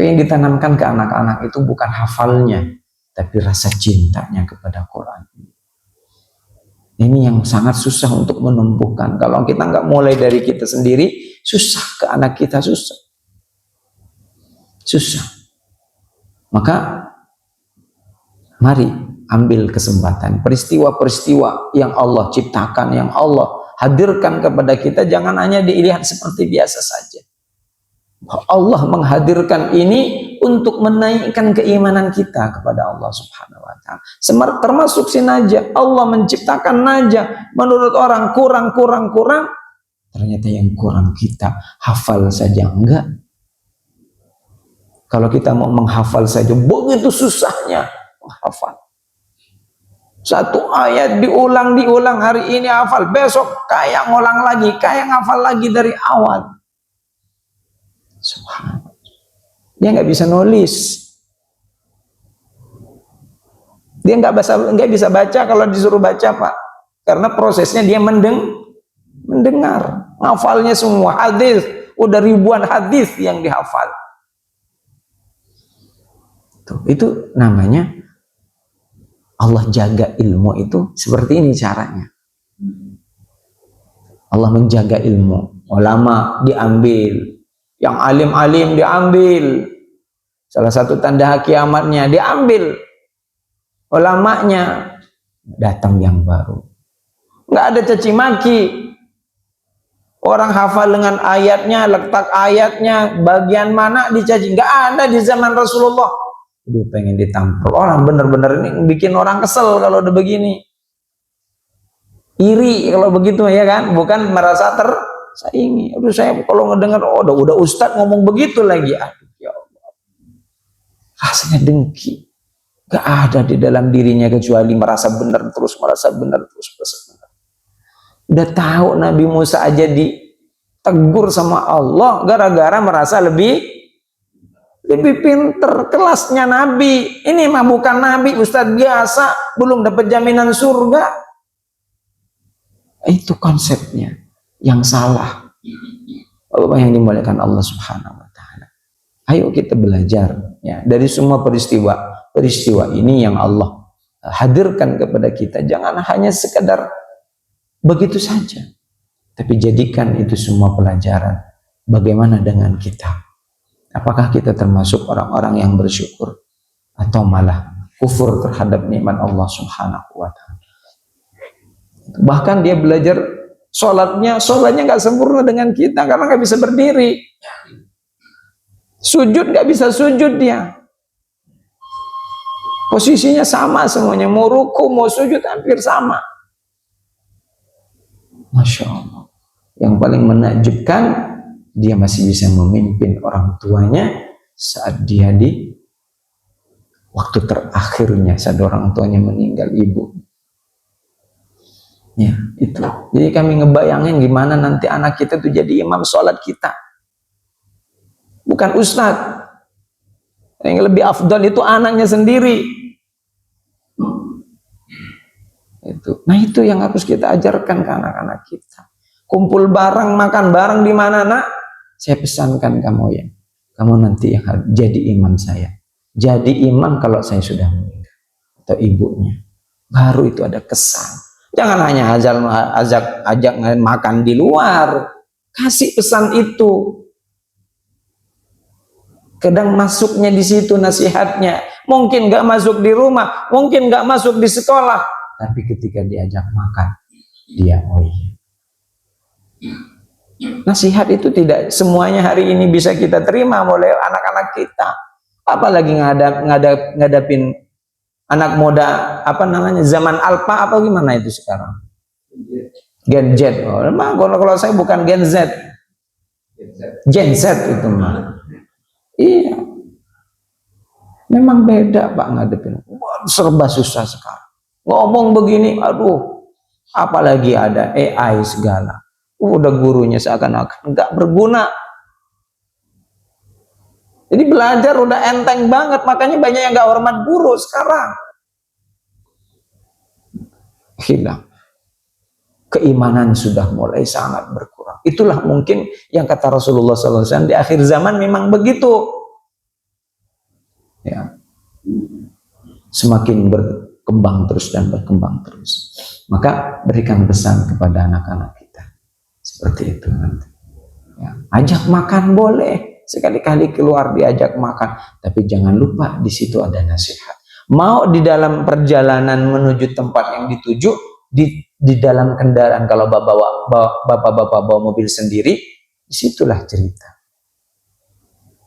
[SPEAKER 1] Yang ditanamkan ke anak-anak itu bukan hafalnya, tapi rasa cintanya kepada Quran. Ini yang sangat susah untuk menumbuhkan. Kalau kita nggak mulai dari kita sendiri, susah ke anak kita, susah. Susah. Maka mari ambil kesempatan. Peristiwa-peristiwa yang Allah ciptakan, yang Allah hadirkan kepada kita, jangan hanya dilihat seperti biasa saja. Allah menghadirkan ini untuk menaikkan keimanan kita kepada Allah Subhanahu wa Ta'ala. Termasuk si Najah, Allah menciptakan Najah. Menurut orang kurang. Ternyata yang kurang kita hafal saja enggak. Kalau kita mau menghafal saja begitu susahnya menghafal. Satu ayat diulang hari ini hafal, besok kayak ngulang lagi, kayak ngafal lagi dari awal. Subhanallah. Dia nggak bisa nulis, dia nggak bisa baca kalau disuruh baca, Pak, karena prosesnya dia mendengar, ngafalnya semua hadis, udah ribuan hadis yang dihafal. Itu namanya Allah jaga ilmu itu seperti ini caranya. Allah menjaga ilmu, ulama diambil, yang alim-alim diambil. Salah satu tanda kiamatnya diambil ulamanya, datang yang baru. Nggak ada caci maki. Orang hafal dengan ayatnya, letak ayatnya, bagian mana dicaci. Nggak ada di zaman Rasulullah. Dia pengen ditampol. Orang bener-bener ini bikin orang kesel kalau udah begini. Iri kalau begitu ya kan, bukan merasa tersaingi. Aduh, saya kalau ngedengar udah ustadz ngomong begitu lagi, aduh ya Allah, rasanya dengki. Gak ada di dalam dirinya kecuali merasa benar terus. Udah tahu Nabi Musa aja ditegur sama Allah gara-gara merasa lebih pinter, kelasnya Nabi. Ini mah bukan Nabi, ustadz biasa, belum dapat jaminan surga. Itu konsepnya yang salah. Allah yang dimuliakan Allah Subhanahu wa Ta'ala. Ayo kita belajar ya dari semua peristiwa ini yang Allah hadirkan kepada kita. Jangan hanya sekedar begitu saja, tapi jadikan itu semua pelajaran. Bagaimana dengan kita? Apakah kita termasuk orang-orang yang bersyukur atau malah kufur terhadap nikmat Allah Subhanahu wa Ta'ala? Bahkan dia belajar sholatnya nggak sempurna dengan kita karena nggak bisa berdiri. Sujud nggak bisa sujud dia. Posisinya sama semuanya, mau ruku mau sujud hampir sama. Masya Allah. Yang paling menakjubkan, dia masih bisa memimpin orang tuanya saat dia di waktu terakhirnya, saat orang tuanya meninggal, ibu. Ya, itu. Jadi kami ngebayangin gimana nanti anak kita tuh jadi imam sholat kita. Bukan ustadz. Yang lebih afdal itu anaknya sendiri. Itu. Nah, itu yang harus kita ajarkan ke anak-anak kita. Kumpul bareng, makan bareng di mana, Nak? Saya pesankan kamu ya, kamu nanti yang jadi imam saya. Jadi imam kalau saya sudah meninggal atau ibunya. Baru itu ada kesan. Jangan hanya ajak makan di luar. Kasih pesan itu. Kadang masuknya di situ nasihatnya. Mungkin nggak masuk di rumah, mungkin nggak masuk di sekolah. Tapi ketika diajak makan, dia oh iya. Nasihat itu tidak semuanya hari ini bisa kita terima oleh anak-anak kita. Apalagi ngadapin anak muda, apa namanya, zaman alpha apa gimana itu sekarang? Gen Z. Oh, memang kalau saya bukan Gen Z. Gen Z itu mah. Iya. Memang beda Pak ngadepin. Serba susah sekarang. Ngomong begini, aduh. Apalagi ada AI segala. Udah gurunya seakan-akan nggak berguna. Jadi belajar udah enteng banget, makanya banyak yang nggak hormat guru sekarang. Hilang. Keimanan sudah mulai sangat berkurang. Itulah mungkin yang kata Rasulullah SAW di akhir zaman memang begitu. Ya. Semakin berkembang terus dan berkembang terus. Maka berikan pesan kepada anak-anak kita. Seperti itu nanti. Ya. Ajak makan boleh. Sekali-kali keluar diajak makan. Tapi jangan lupa di situ ada nasihat. Mau di dalam perjalanan menuju tempat yang dituju, di dalam kendaraan kalau bapak-bapak bawa mobil sendiri, disitulah cerita.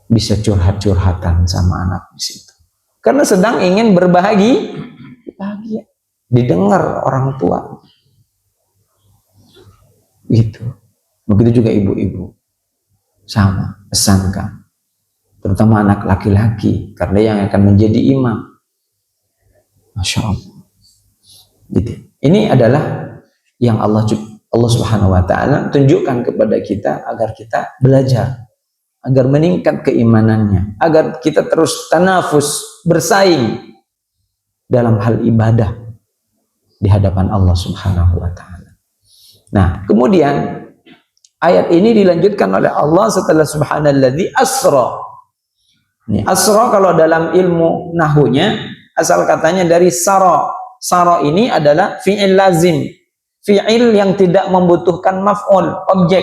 [SPEAKER 1] Bisa curhat-curhatan sama anak di situ. Karena sedang ingin bahagia, didengar orang tua. Gitu. Begitu juga ibu-ibu. Sama, pesankan. Terutama anak laki-laki, karena yang akan menjadi imam. Masya Allah. Gitu. Ini adalah yang Allah Subhanahu wa ta'ala tunjukkan kepada kita agar kita belajar, agar meningkat keimanannya, agar kita terus tanafus, bersaing dalam hal ibadah di hadapan Allah Subhanahu wa ta'ala. Nah, kemudian ayat ini dilanjutkan oleh Allah setelah subhanalladzi asra. Ini asra kalau dalam ilmu nahwunya asal katanya dari sara. Sara ini adalah fi'il lazim, fi'il yang tidak membutuhkan maf'ul, objek.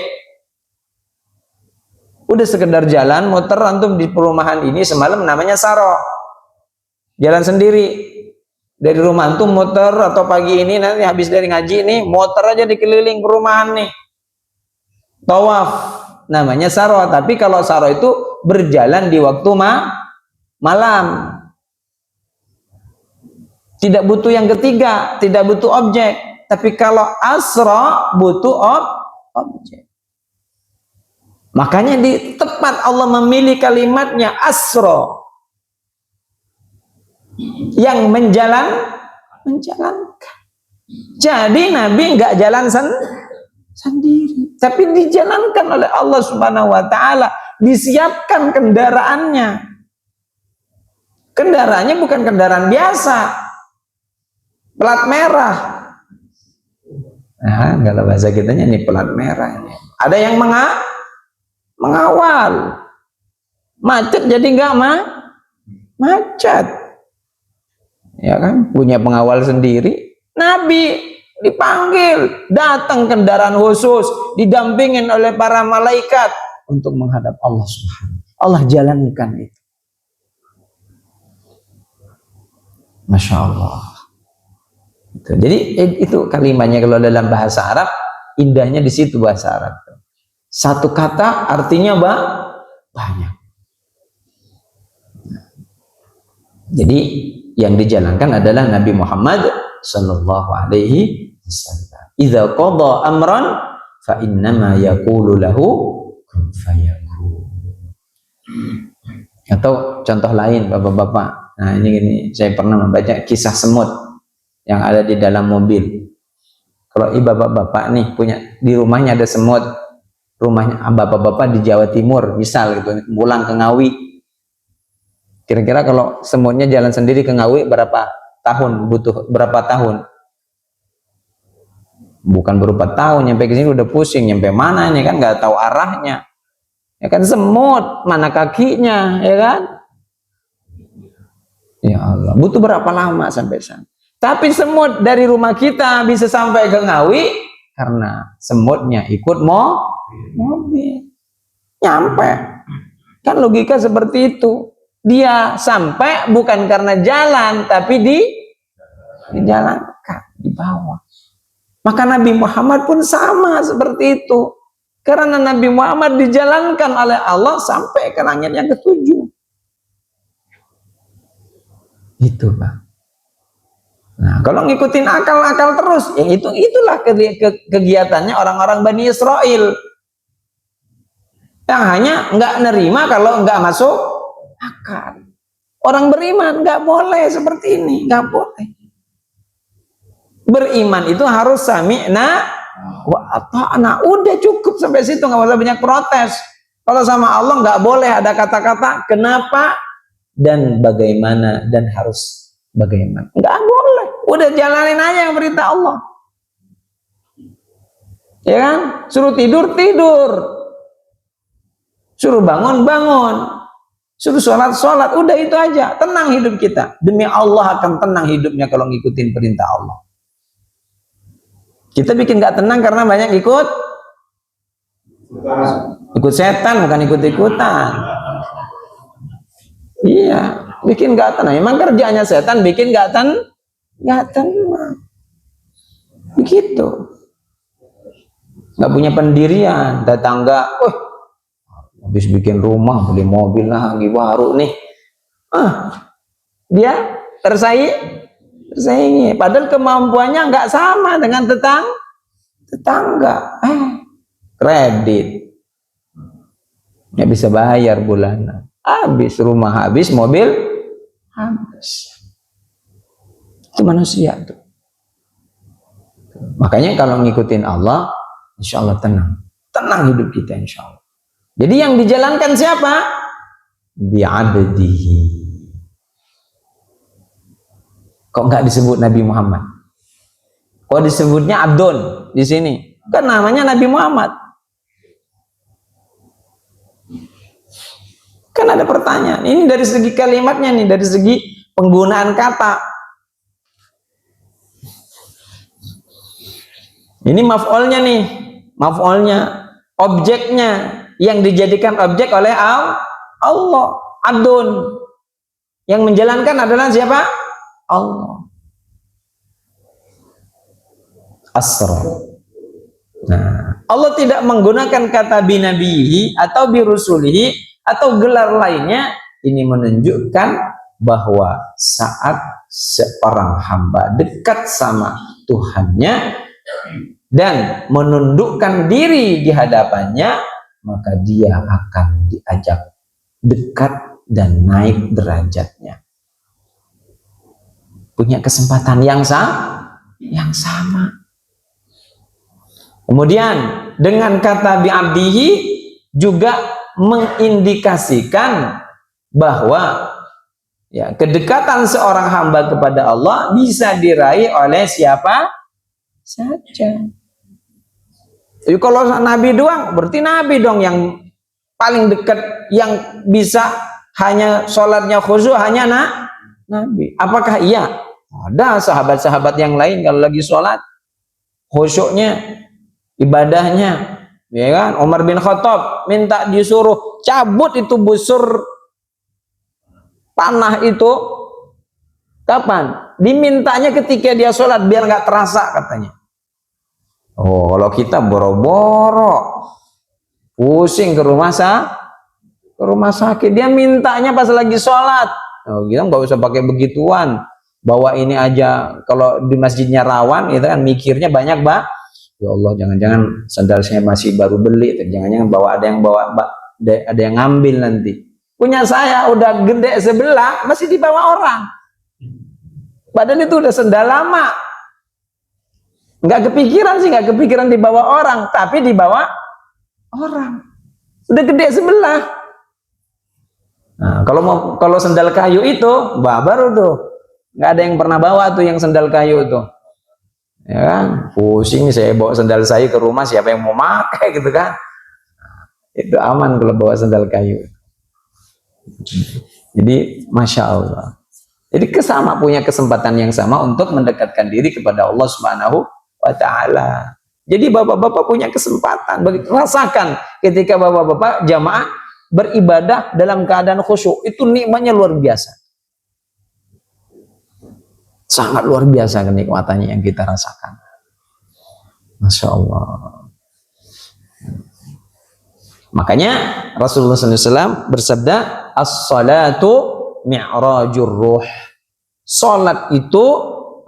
[SPEAKER 1] Udah sekedar jalan muter antum di perumahan ini semalam, namanya sara. Jalan sendiri. Dari rumah antum muter, atau pagi ini nanti habis dari ngaji nih muter aja di keliling perumahan nih. Tawaf, namanya sara. Tapi kalau sara itu berjalan di waktu malam. Tidak butuh yang ketiga, tidak butuh objek. Tapi kalau asra butuh objek. Makanya di tempat Allah memilih kalimatnya asra, yang menjalankan. Jadi Nabi nggak jalan sendiri, tapi dijalankan oleh Allah Subhanahu wa ta'ala. Disiapkan kendaraannya. Kendaraannya bukan kendaraan biasa, plat merah. Nah, kalau bahasa kitanya ini plat merah. Ada yang mengawal. Macet jadi nggak macet. Ya kan, punya pengawal sendiri. Nabi dipanggil, datang kendaraan khusus, didampingin oleh para malaikat untuk menghadap Allah Subhanahu. Allah jalankan itu. Masya Allah. Jadi itu kalimatnya kalau dalam bahasa Arab, indahnya di situ bahasa Arab. Satu kata artinya banyak. Jadi yang dijalankan adalah Nabi Muhammad sallallahu alaihi wasallam. Idza qada amran fa innama yaqulu lahu kun fayakun. Atau contoh lain Bapak-bapak. Nah, ini saya pernah membaca kisah semut yang ada di dalam mobil. Kalau bapak-bapak nih punya di rumahnya ada semut, rumahnya bapak-bapak di Jawa Timur misal gitu, pulang ke Ngawi. Kira-kira kalau semutnya jalan sendiri ke Ngawi berapa tahun, butuh berapa tahun? Bukan berapa tahun, nyampe ke sini udah pusing, nyampe mana ini kan nggak tahu arahnya. Ya kan semut, mana kakinya, ya kan? Ya Allah, butuh berapa lama sampai sana? Tapi semut dari rumah kita bisa sampai ke Ngawi karena semutnya ikut mobil. Nyampe. Kan logika seperti itu. Dia sampai bukan karena jalan, tapi dijalankan, dibawa. Maka Nabi Muhammad pun sama seperti itu. Karena Nabi Muhammad dijalankan oleh Allah sampai ke langit yang ketujuh. Itu Pak. Nah, kalau ngikutin akal-akal terus, ya itulah kegiatannya orang-orang Bani Israel. Yang hanya nggak nerima kalau nggak masuk akal. Orang beriman nggak boleh seperti ini, nggak boleh. Beriman itu harus sami'na wa ata'na. Udah cukup sampai situ, nggak usah banyak protes. Kalau sama Allah nggak boleh ada kata-kata kenapa dan bagaimana dan harus bagaimana. Nggak boleh. Udah jalanin aja yang perintah Allah. Ya kan? Suruh tidur, suruh bangun. Suruh sholat, udah itu aja. Tenang hidup kita. Demi Allah akan tenang hidupnya kalau ngikutin perintah Allah. Kita bikin gak tenang karena banyak ikut setan, bukan ikut-ikutan. Iya. bikin nggak tenang. Memang kerjanya setan bikin nggak tenang. Begitu. Nggak punya pendirian. Tetangga, habis bikin rumah, beli mobil lagi baru nih. Dia tersaingi. Padahal kemampuannya nggak sama dengan tetangga. Kredit. Nggak bisa bayar bulanan. Habis rumah habis, mobil habis. Itu manusia tuh. Makanya kalau ngikutin Allah, insya Allah tenang hidup kita, insya Allah. Jadi yang dijalankan siapa? Bi'abdihi. Kok nggak disebut Nabi Muhammad? Kok disebutnya Abdun di sini? Kan namanya Nabi Muhammad. Kan ada pertanyaan. Ini dari segi kalimatnya nih, dari segi penggunaan kata. Ini maf'ulnya nih, objeknya yang dijadikan objek oleh Allah. Abdun. Yang menjalankan adalah siapa? Allah. Asra. Nah, Allah tidak menggunakan kata binabihi atau birusulihi atau gelar lainnya. Ini menunjukkan bahwa saat seorang hamba dekat sama Tuhannya dan menundukkan diri di hadapannya, maka dia akan diajak dekat dan naik derajatnya. Punya kesempatan yang sama. Kemudian dengan kata bi'abdihi juga mengindikasikan bahwa kedekatan seorang hamba kepada Allah bisa diraih oleh siapa saja. Jadi kalau Nabi doang, berarti Nabi dong yang paling dekat, yang bisa hanya sholatnya khusyuk hanya Nabi. Apakah iya? Ada sahabat-sahabat yang lain kalau lagi sholat khusyuknya, ibadahnya, ya kan? Umar bin Khattab minta disuruh cabut itu busur panah itu. Kapan? Dimintanya ketika dia sholat biar nggak terasa katanya. Kalau kita boro-boro pusing ke rumah sakit, dia mintanya pas lagi sholat. Kita nggak usah pakai begituan. Bawa ini aja, kalau di masjidnya rawan, itu kan mikirnya banyak, Mbak. Ya Allah, jangan-jangan sandal saya masih baru beli, jangan-jangan ada yang ngambil nanti. Punya saya udah gede sebelah, masih dibawa orang. Padahal itu udah sandal lama. Nggak kepikiran dibawa orang, tapi dibawa orang. Udah gede sebelah. Nah, kalau sandal kayu itu, baru tuh. Nggak ada yang pernah bawa tuh yang sandal kayu itu. Ya kan? Pusing saya bawa sandal saya ke rumah, siapa yang mau pakai gitu kan? Itu aman kalau bawa sandal kayu. Jadi Masya Allah. Jadi punya kesempatan yang sama untuk mendekatkan diri kepada Allah Subhanahu wa Ta'ala. Jadi bapak-bapak punya kesempatan. Rasakan ketika bapak-bapak jamaah beribadah dalam keadaan khusyuk, itu nikmatnya luar biasa. Sangat luar biasa kenikmatannya yang kita rasakan. Masya Allah. Makanya Rasulullah SAW bersabda, as-salatu mi'rajur ruh. Salat itu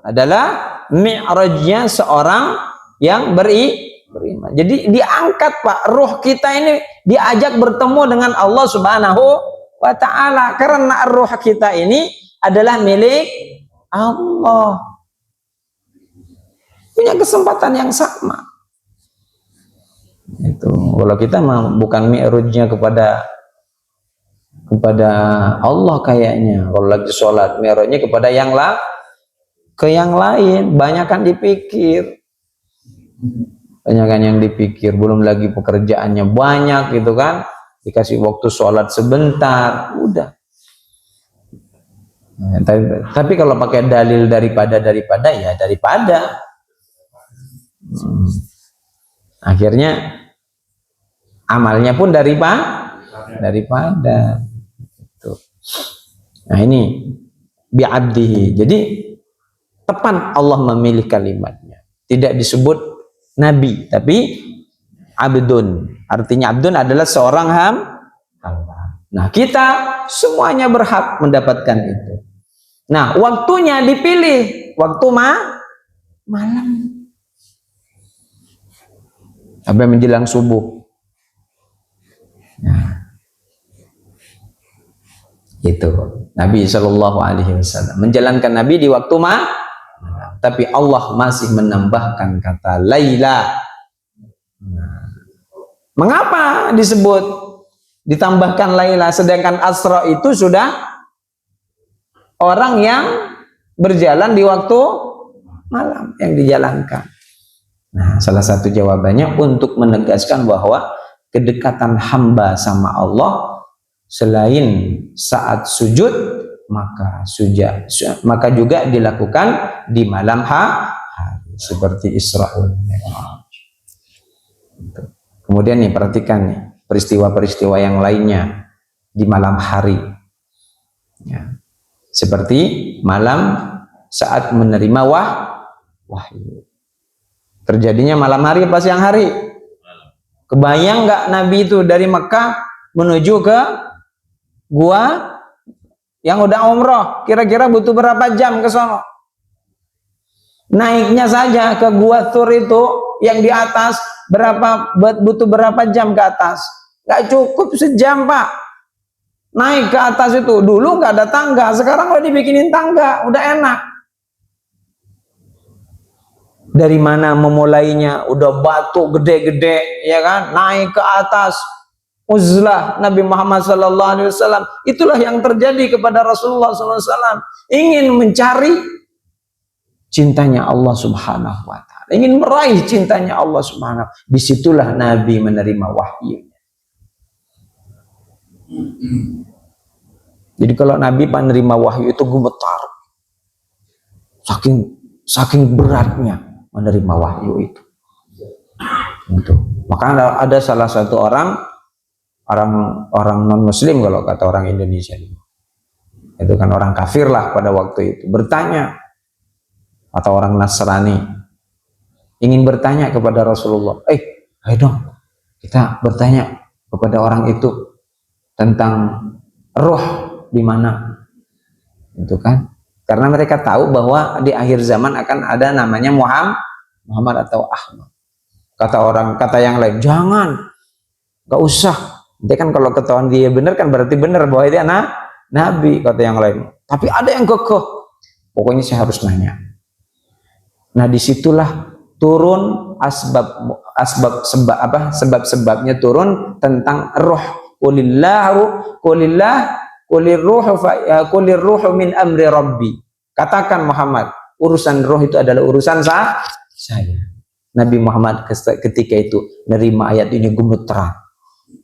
[SPEAKER 1] adalah mi'rajnya seorang yang beriman. Jadi diangkat, Pak, ruh kita ini diajak bertemu dengan Allah Subhanahu wa Ta'ala, karena ruh kita ini adalah milik Allah. Punya kesempatan yang sama. Itu kalau kita bukan mi'rajnya kepada Allah kayaknya. Kalau lagi sholat mi'rajnya kepada yang lain. Banyakan dipikir. Banyakan yang dipikir. Belum lagi pekerjaannya banyak gitu kan. Dikasih waktu sholat sebentar, udah. Tapi kalau pakai dalil daripada ya daripada. Akhirnya amalnya pun daripada. Nah ini bi'abdihi. Jadi tepat Allah memilih kalimatnya. Tidak disebut nabi, tapi abdun. Artinya abdun adalah seorang hamba. Nah kita semuanya berhak mendapatkan itu. Nah waktunya dipilih waktu malam sampai menjelang subuh. Nah, itu Nabi Shallallahu Alaihi Wasallam menjalankan Nabi di waktu malam, tapi Allah masih menambahkan kata Laila. Nah, mengapa disebut ditambahkan Laila sedangkan Asra itu sudah orang yang berjalan di waktu malam yang dijalankan? Nah, salah satu jawabannya untuk menegaskan bahwa kedekatan hamba sama Allah selain saat sujud maka juga dilakukan di malam hari seperti Isra'ul Mi'raj. Kemudian nih perhatikan nih peristiwa-peristiwa yang lainnya di malam hari. Ya. Seperti malam saat menerima wahyu. Terjadinya malam hari apa siang hari? Kebayang nggak Nabi itu dari Mekah menuju ke gua yang udah umroh, kira-kira butuh berapa jam ke sono? Naiknya saja ke gua Tur itu yang di atas butuh berapa jam ke atas? Nggak cukup sejam, Pak. Naik ke atas itu dulu nggak ada tangga, sekarang udah dibikinin tangga, udah enak. Dari mana memulainya? Udah batu gede-gede, ya kan? Naik ke atas. Uzlah Nabi Muhammad SAW. Itulah yang terjadi kepada Rasulullah SAW. Ingin mencari cintanya Allah Subhanahu Wa Taala. Ingin meraih cintanya Allah Subhanahu. Disitulah Nabi menerima wahyunya. Jadi kalau Nabi menerima wahyu itu gemetar. Saking beratnya menerima wahyu itu. Maka ada salah satu orang non muslim kalau kata orang Indonesia itu kan orang kafir lah pada waktu itu, bertanya, atau orang Nasrani ingin bertanya kepada Rasulullah, ayo dong kita bertanya kepada orang itu tentang roh di mana, itu kan, karena mereka tahu bahwa di akhir zaman akan ada namanya Muhammad atau Ahmad. Kata yang lain, jangan, nggak usah. Nanti kan kalau ketahuan dia benar kan berarti benar bahwa dia nabi, kata yang lain. Tapi ada yang kekeh, pokoknya saya harus nanya. Nah disitulah turun sebab-sebabnya turun tentang roh. Qulir ruhu min amri rabbi. Katakan Muhammad, urusan roh itu adalah urusan saya. Nabi Muhammad ketika itu nerima ayat ini gemeteran.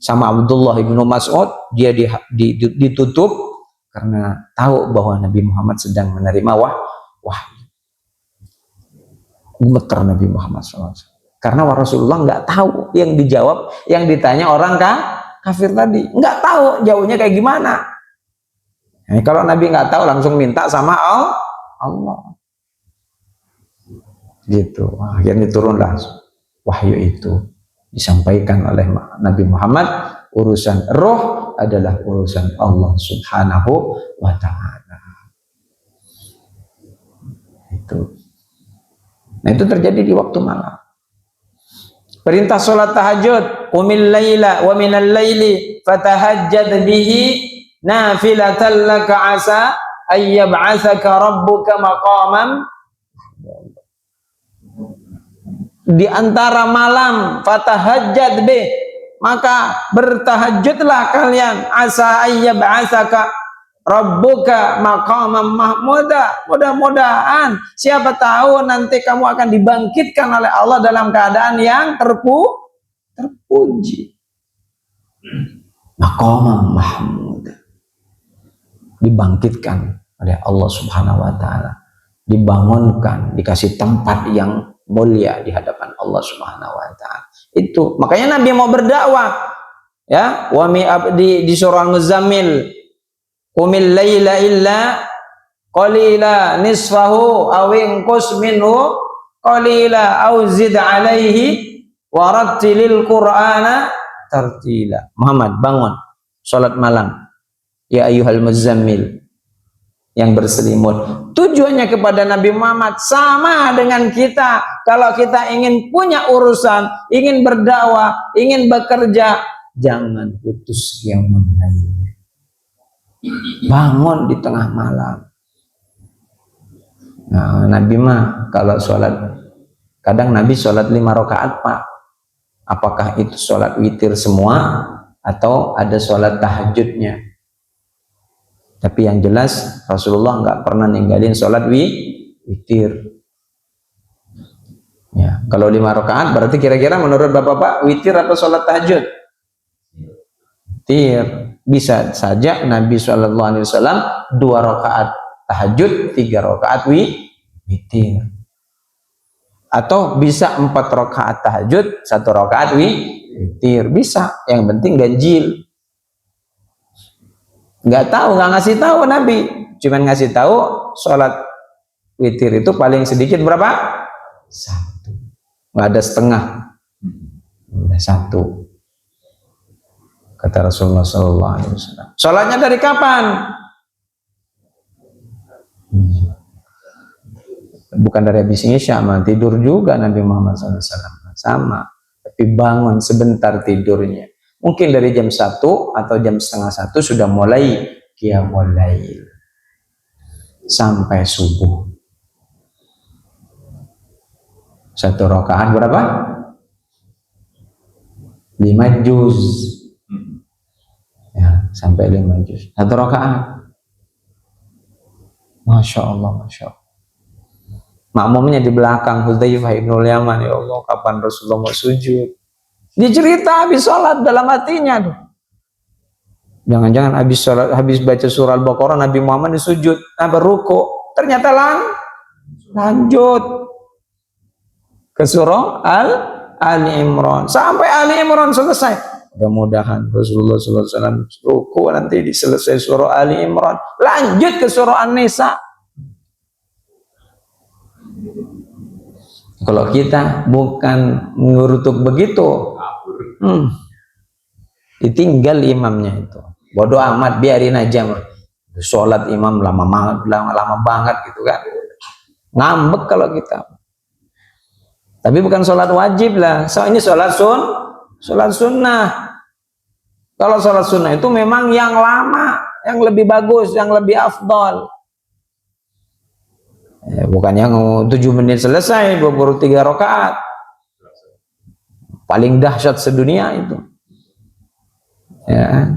[SPEAKER 1] Sama Abdullah bin Mas'ud, dia ditutup karena tahu bahwa Nabi Muhammad sedang menerima wahyu. Gemeter Nabi Muhammad SAW. Karena Rasulullah nggak tahu yang dijawab, yang ditanya orang kafir tadi, nggak tahu jauhnya kayak gimana. Nah, kalau Nabi nggak tahu langsung minta sama Allah. Gitu. Akhirnya turunlah wahyu itu, disampaikan oleh Nabi Muhammad, urusan roh adalah urusan Allah Subhanahu wa Ta'ala. Itu. Nah, itu terjadi di waktu malam. Perintah sholat tahajud, qumil laila wa minal laili fatahajjad bihi nafilatan laka asa ayyab'atsaka rabbuka maqaman. Di antara malam fatahajjad bih, maka bertahajudlah kalian, asa ayyab'atsaka rabbuka maqaman mahmuda. Mudah-mudahan siapa tahu nanti kamu akan dibangkitkan oleh Allah dalam keadaan yang terpuji. Maqaman mahmuda, dibangkitkan oleh Allah Subhanahu wa Ta'ala, dibangunkan, dikasih tempat yang mulia di hadapan Allah Subhanahu wa Ta'ala. Itu makanya Nabi mau berdakwah, ya, di surah Al-Muzammil, qumil laila illa qalila nisfahu aw inqus minhu qalila aw zid alaihi warattilil qur'ana tartila. Muhammad, bangun salat malam ya ayyuhal muzammil, yang berselimut. Tujuannya kepada Nabi Muhammad sama dengan kita. Kalau kita ingin punya urusan, ingin berdakwah, ingin bekerja, jangan putus qiyamul lail. Bangun di tengah malam. Nah, Nabi mah kalau sholat, kadang Nabi sholat 5 rakaat Pak. Apakah itu sholat witir semua atau ada sholat tahajudnya? Tapi yang jelas Rasulullah nggak pernah ninggalin sholat witir. Ya, kalau 5 rakaat berarti kira-kira menurut Bapak-bapak witir atau sholat tahajud? Witir. Bisa saja Nabi SAW 2 rakaat tahajud, 3 rakaat witir. Atau bisa 4 rakaat tahajud, 1 rakaat witir. Bisa. Yang penting ganjil. Nggak tahu, nggak ngasih tahu Nabi, cuman ngasih tahu sholat witir itu paling sedikit berapa? 1, nggak ada setengah, udah 1, kata Rasulullah SAW. Sholatnya dari kapan? Bukan dari habis isya, tidur juga Nabi Muhammad SAW sama, tapi bangun sebentar tidurnya. Mungkin dari jam 1 atau jam setengah 1 sudah mulai qiyamul lail sampai subuh. 1 rakaat berapa? 5 juz. Ya, sampai 5 juz. 1 rakaat. Masya Allah, Masya Allah. Makmumnya di belakang Hudzaifah ibnul Yaman, ya Allah, kapan Rasulullah mau sujud? Dicerita habis sholat dalam hatinya tuh. Jangan-jangan habis baca surah Al-Baqarah Nabi Muhammad disujud, berruku. Ternyata lanjut ke surah Ali Imran sampai Ali Imran selesai. Mudah-mudahan Rasulullah SAW ruku nanti selesai surah Ali Imran, lanjut ke surah An-Nisa. Kalau kita bukan ngurutuk begitu, ditinggal imamnya itu. Bodoh amat, biarin aja. Sholat imam lama banget gitu kan. Ngambek kalau kita. Tapi bukan sholat wajib lah. Ini sholat sunnah. Kalau sholat sunnah itu memang yang lama, yang lebih bagus, yang lebih afdol. Bukan yang 7 menit selesai, 23 rakaat. Paling dahsyat sedunia itu. Ya.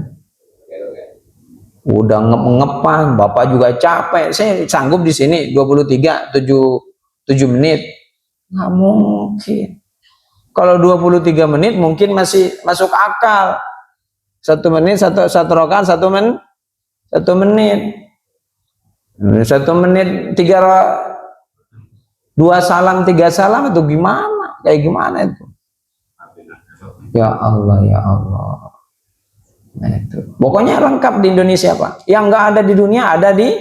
[SPEAKER 1] Udah ngepan, Bapak juga capek. Saya sanggup di sini 7 menit. Nggak mungkin. Kalau 23 menit mungkin masih masuk akal. 1 menit, 1 rakaat, 1 menit. 1 menit 2 salam 3 salam itu gimana? Kayak gimana itu? Ya Allah, ya Allah. Nah itu. Pokoknya lengkap di Indonesia Pak. Yang nggak ada di dunia ada di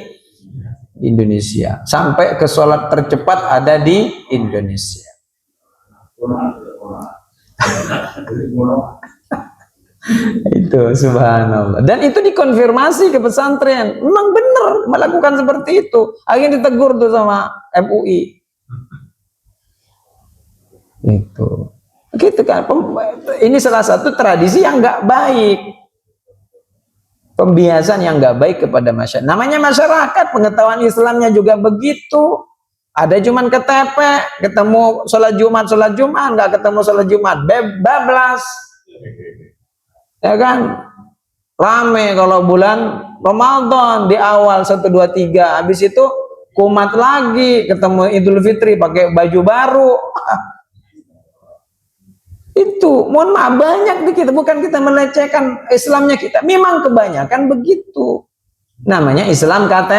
[SPEAKER 1] Indonesia. Sampai ke sholat tercepat ada di Indonesia. Itu subhanallah. Dan itu dikonfirmasi ke pesantren. Memang benar melakukan seperti itu. Akhirnya ditegur tuh sama MUI. Itu. Gitu kan. Ini salah satu tradisi yang nggak baik. Pembiasaan yang nggak baik kepada masyarakat. Namanya masyarakat, pengetahuan Islamnya juga begitu. Ada cuman KTP, ketemu sholat Jumat, nggak ketemu sholat Jumat, bablas. Ya kan? Rame kalau bulan Ramadan di awal 1, 2, 3. Habis itu kumat lagi, ketemu Idul Fitri pakai baju baru. Itu, mohon maaf, banyak di kita. Bukan kita melecehkan Islamnya kita. Memang kebanyakan begitu. Namanya Islam KTP.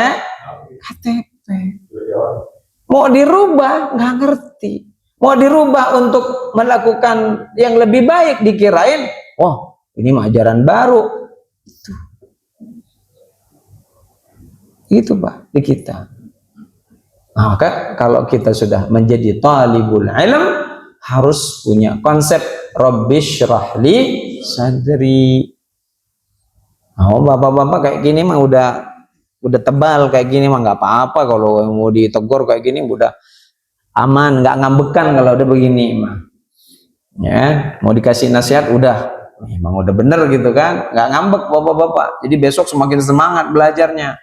[SPEAKER 1] Mau dirubah, nggak ngerti. Mau dirubah untuk melakukan yang lebih baik, dikirain, wah, ini mah ajaran baru. Itu Pak di kita. Nah, maka kalau kita sudah menjadi talibul ilm harus punya konsep Rabbishrahli sadri. Oh, bapak-bapak kayak gini mah udah tebal kayak gini mah nggak apa-apa, kalau mau ditegur kayak gini udah aman, nggak ngambekan kalau udah begini mah. Ya, mau dikasih nasihat udah, emang udah bener gitu kan, nggak ngambek bapak-bapak. Jadi besok semakin semangat belajarnya.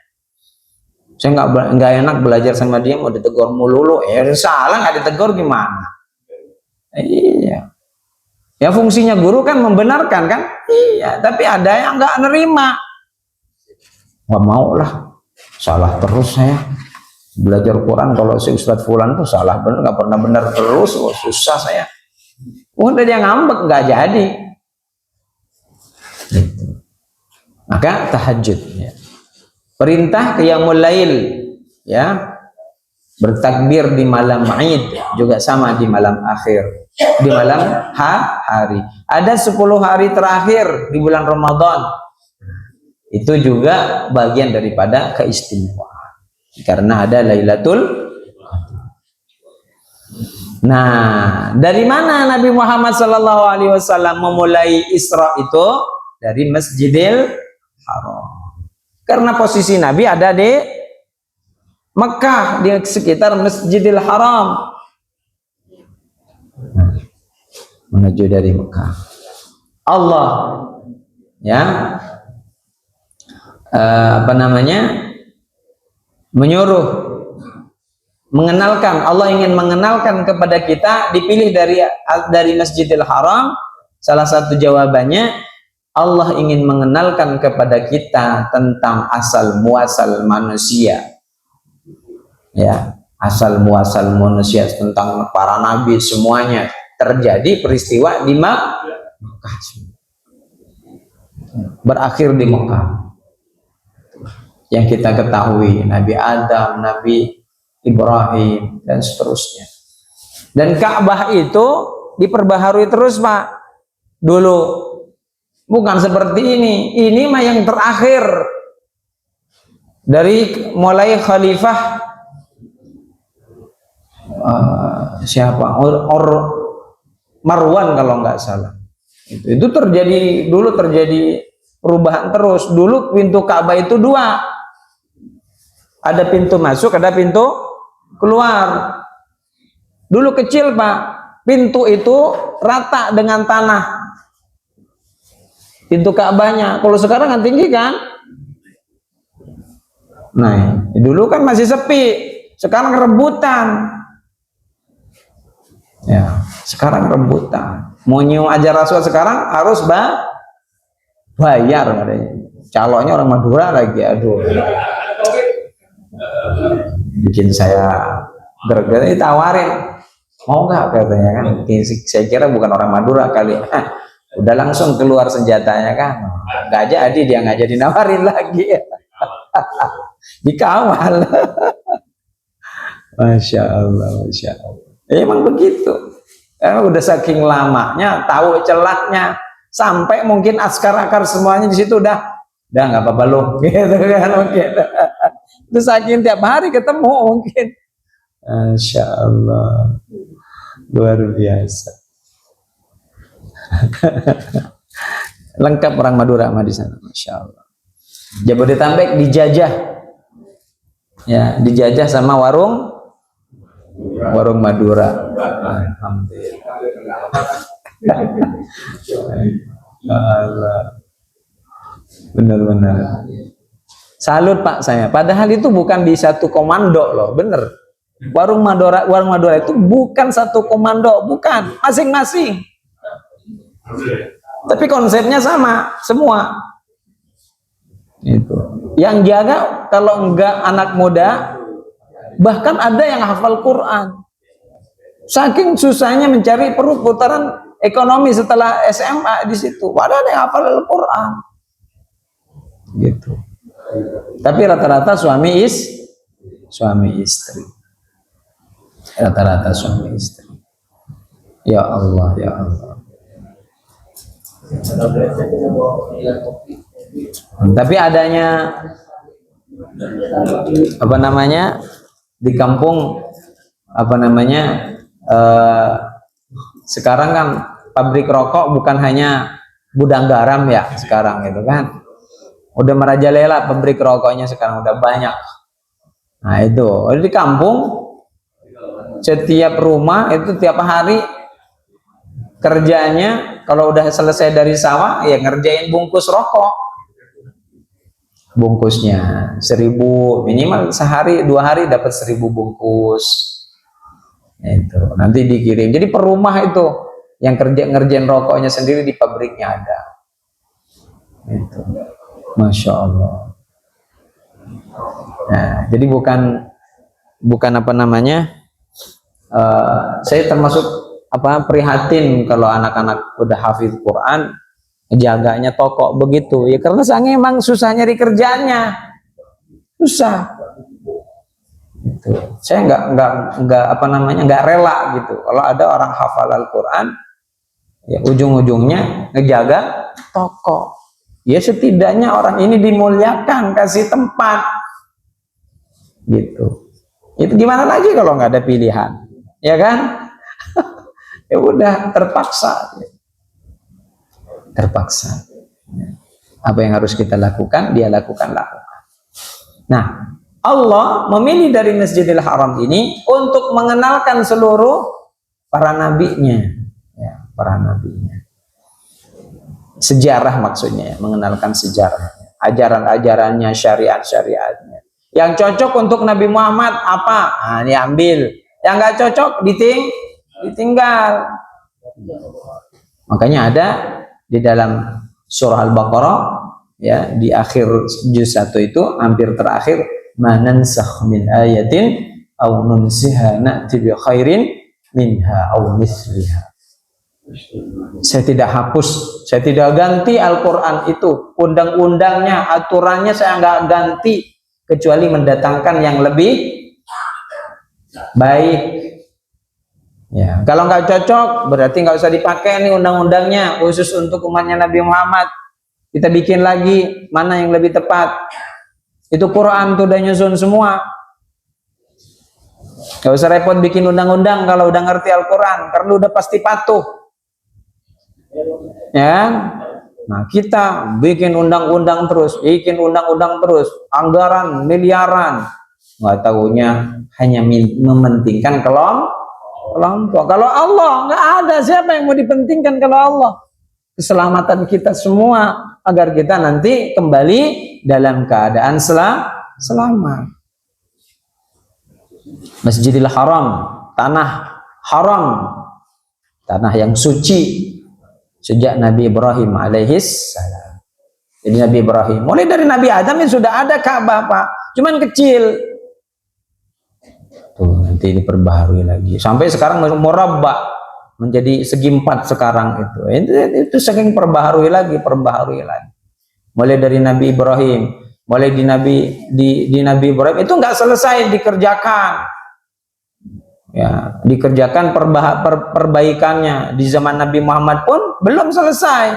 [SPEAKER 1] Saya nggak enak belajar sama dia, mau ditegur melulu, salah nggak ditegur gimana? Iya. Ya fungsinya guru kan membenarkan kan? Iya, tapi ada yang nggak nerima. Nggak mau lah, salah terus saya. Belajar Quran kalau si Ustadz Fulan tuh salah bener, nggak pernah benar terus, susah saya. Udah dia ngambek, nggak jadi. Gitu. Maka tahajud. Ya. Perintah qiyamul lail, ya, bertakbir di malam Id juga sama di malam akhir, di malam hari. Ada 10 hari terakhir di bulan Ramadan, itu juga bagian daripada keistimewaan karena ada Lailatul. Nah, dari mana Nabi Muhammad SAW memulai Isra itu? Dari Masjidil Haram. Karena posisi Nabi ada di Mekah, di sekitar Masjidil Haram. Menuju dari Mekah. Allah, ya, menyuruh, mengenalkan. Allah ingin mengenalkan kepada kita, dipilih dari Masjidil Haram. Salah satu jawabannya, Allah ingin mengenalkan kepada kita tentang asal muasal manusia, ya, asal muasal manusia, tentang para nabi semuanya terjadi peristiwa di Mekah, berakhir di Mekah. Yang kita ketahui Nabi Adam, Nabi Ibrahim dan seterusnya. Dan Ka'bah itu diperbaharui terus Pak. Dulu bukan seperti ini mah yang terakhir dari mulai Khalifah siapa Marwan kalau nggak salah. Itu dulu terjadi perubahan terus. Dulu pintu Ka'bah itu 2, ada pintu masuk, ada pintu keluar. Dulu kecil Pak, pintu itu rata dengan tanah, pintu Ka'bahnya. Kalau sekarang kan tinggi kan? Nah, dulu kan masih sepi, sekarang rebutan. Ya, sekarang rebutan. Mau nyium ajar Rasul sekarang harus bayar katanya. Calonnya orang Madura lagi, aduh. Bikin saya gerget, ditawarin. Mau nggak katanya kan? Saya kira bukan orang Madura kali. Udah langsung keluar senjatanya kan, nggak jadi, dia nggak jadi nawarin lagi. Dikawal. Masya Allah, Masya Allah. Emang begitu. Udah saking lamanya, tahu celahnya, sampai mungkin askar-akar semuanya di situ udah nggak apa-apa loh, gitu kan mungkin. Itu saking tiap hari ketemu mungkin. Masya Allah, luar biasa. Lengkap orang Madura mah di sana, Masya Allah. Jabodetabek dijajah, ya, dijajah sama warung Madura. Alhamdulillah. Benar-benar salut Pak saya. Padahal itu bukan di satu komando loh, bener. Warung Madura itu bukan satu komando, bukan, masing-masing. Tapi konsepnya sama semua. Itu. Yang jaga kalau enggak anak muda, bahkan ada yang hafal Quran. Saking susahnya mencari perputaran ekonomi setelah SMA di situ. Padahal ada yang hafal Al-Quran. Gitu. Tapi rata-rata suami istri. Rata-rata suami istri. Ya Allah, ya Allah. Tapi adanya apa namanya, di kampung apa namanya, sekarang kan pabrik rokok bukan hanya gudang garam ya sekarang itu kan, udah merajalela pabrik rokoknya sekarang udah banyak. Nah itu di kampung setiap rumah itu tiap hari kerjanya kalau udah selesai dari sawah ya ngerjain bungkus rokok. Bungkusnya 1000, minimal sehari 2 hari dapat 1000 bungkus. Itu nanti dikirim. Jadi per rumah itu yang ngerjain rokoknya sendiri di pabriknya ada. Itu, masya Allah. Nah, jadi bukan apa namanya. Saya termasuk prihatin kalau anak-anak udah hafidz Quran jaganya toko begitu ya, karena sange emang susah nyari kerjaannya, susah gitu. Saya nggak rela gitu kalau ada orang hafal Al-Quran ya ujung-ujungnya ngejaga toko. Ya setidaknya orang ini dimuliakan, kasih tempat gitu. Itu gimana lagi kalau nggak ada pilihan, ya kan? Ya udah terpaksa. Apa yang harus kita lakukan, dia lakukan. Nah, Allah memilih dari Masjidil Haram ini untuk mengenalkan seluruh para nabinya, ya, para nabinya. Sejarah maksudnya, mengenalkan sejarahnya, ajaran-ajarannya, syariat-syariatnya. Yang cocok untuk Nabi Muhammad apa? Nah, diambil. Yang nggak cocok ditinggal. Makanya ada di dalam surah Al-Baqarah ya, di akhir juz 1 itu hampir terakhir, manansakh min ayatin aw nunsiha na'ti bi khairin minha aw misliha. Saya tidak hapus, saya tidak ganti Al-Qur'an itu, undang-undangnya, aturannya saya nggak ganti kecuali mendatangkan yang lebih baik. Ya, kalau nggak cocok berarti nggak usah dipakai nih undang-undangnya khusus untuk umatnya Nabi Muhammad. Kita bikin lagi mana yang lebih tepat. Itu Quran tuh udah nyusun semua. Nggak usah repot bikin undang-undang kalau udah ngerti Al-Quran, karena udah pasti patuh. Ya, nah kita bikin undang-undang terus, anggaran miliaran, nggak tahunya hanya mementingkan kelompok. Kalau Allah nggak ada, siapa yang mau dipentingkan kalau Allah? Keselamatan kita semua agar kita nanti kembali dalam keadaan selamat. Masjidil Haram, tanah haram, tanah yang suci sejak Nabi Ibrahim alaihissalam. Jadi Nabi Ibrahim, mulai dari Nabi Adam ini sudah ada Ka'bah, Pak, cuman kecil. Tuh, nanti diperbaharui lagi sampai sekarang murabba menjadi segi 4 sekarang itu saking perbaharui lagi. Mulai dari Nabi Ibrahim, mulai di Nabi Ibrahim itu nggak selesai dikerjakan. Ya, dikerjakan perbaikannya di zaman Nabi Muhammad pun belum selesai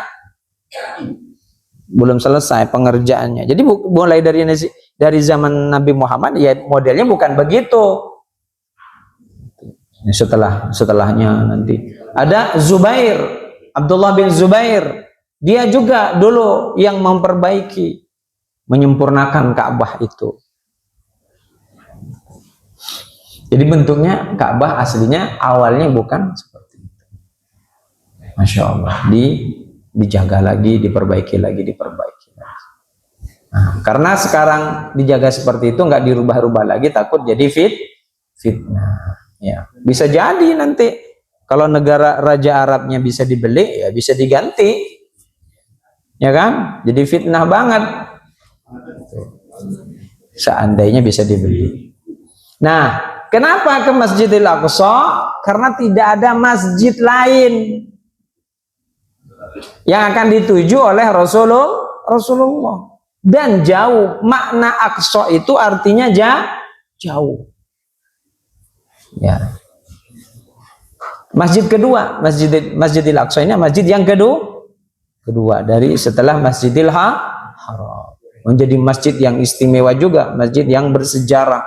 [SPEAKER 1] pengerjaannya. Jadi mulai dari zaman Nabi Muhammad ya modelnya bukan begitu. Setelahnya nanti ada Zubair, Abdullah bin Zubair, dia juga dulu yang memperbaiki, menyempurnakan Ka'bah itu. Jadi bentuknya Ka'bah aslinya awalnya bukan seperti itu. Masya Allah, dijaga lagi, diperbaiki lagi. Nah, karena sekarang dijaga seperti itu, nggak dirubah-rubah lagi, takut jadi fitnah. Ya, bisa jadi nanti kalau negara Raja Arabnya bisa dibeli, ya bisa diganti, ya kan? Jadi fitnah banget. Seandainya bisa dibeli. Nah, kenapa ke Masjidil Aqsa? Karena tidak ada masjid lain yang akan dituju oleh Rasulullah. Dan jauh, makna Aqsa itu artinya jauh. Ya. Masjid kedua, Masjidil Aqsa ini masjid yang kedua dari setelah Masjidil Haram. menjadi masjid yang istimewa juga, masjid yang bersejarah.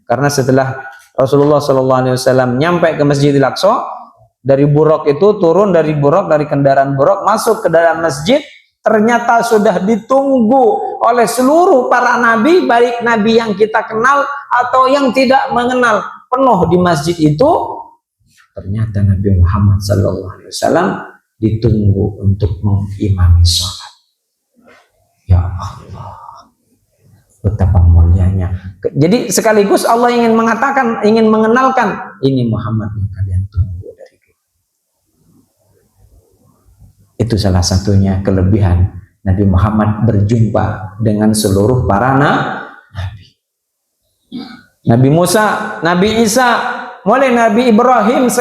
[SPEAKER 1] Karena setelah Rasulullah SAW nyampe ke Masjidil Aqsa, dari buruk itu turun dari kendaraan buruk masuk ke dalam masjid, ternyata sudah ditunggu oleh seluruh para nabi, baik nabi yang kita kenal atau yang tidak mengenal. Penuh di masjid itu. Ternyata Nabi Muhammad SAW ditunggu untuk mengimami sholat. Ya Allah, betapa mulianya. Jadi sekaligus Allah ingin mengatakan, ingin mengenalkan, ini Muhammad yang kalian tunggu dari kita. Itu salah satunya kelebihan Nabi Muhammad berjumpa dengan seluruh para nabi. Nabi Musa, Nabi Isa, mulai Nabi Ibrahim,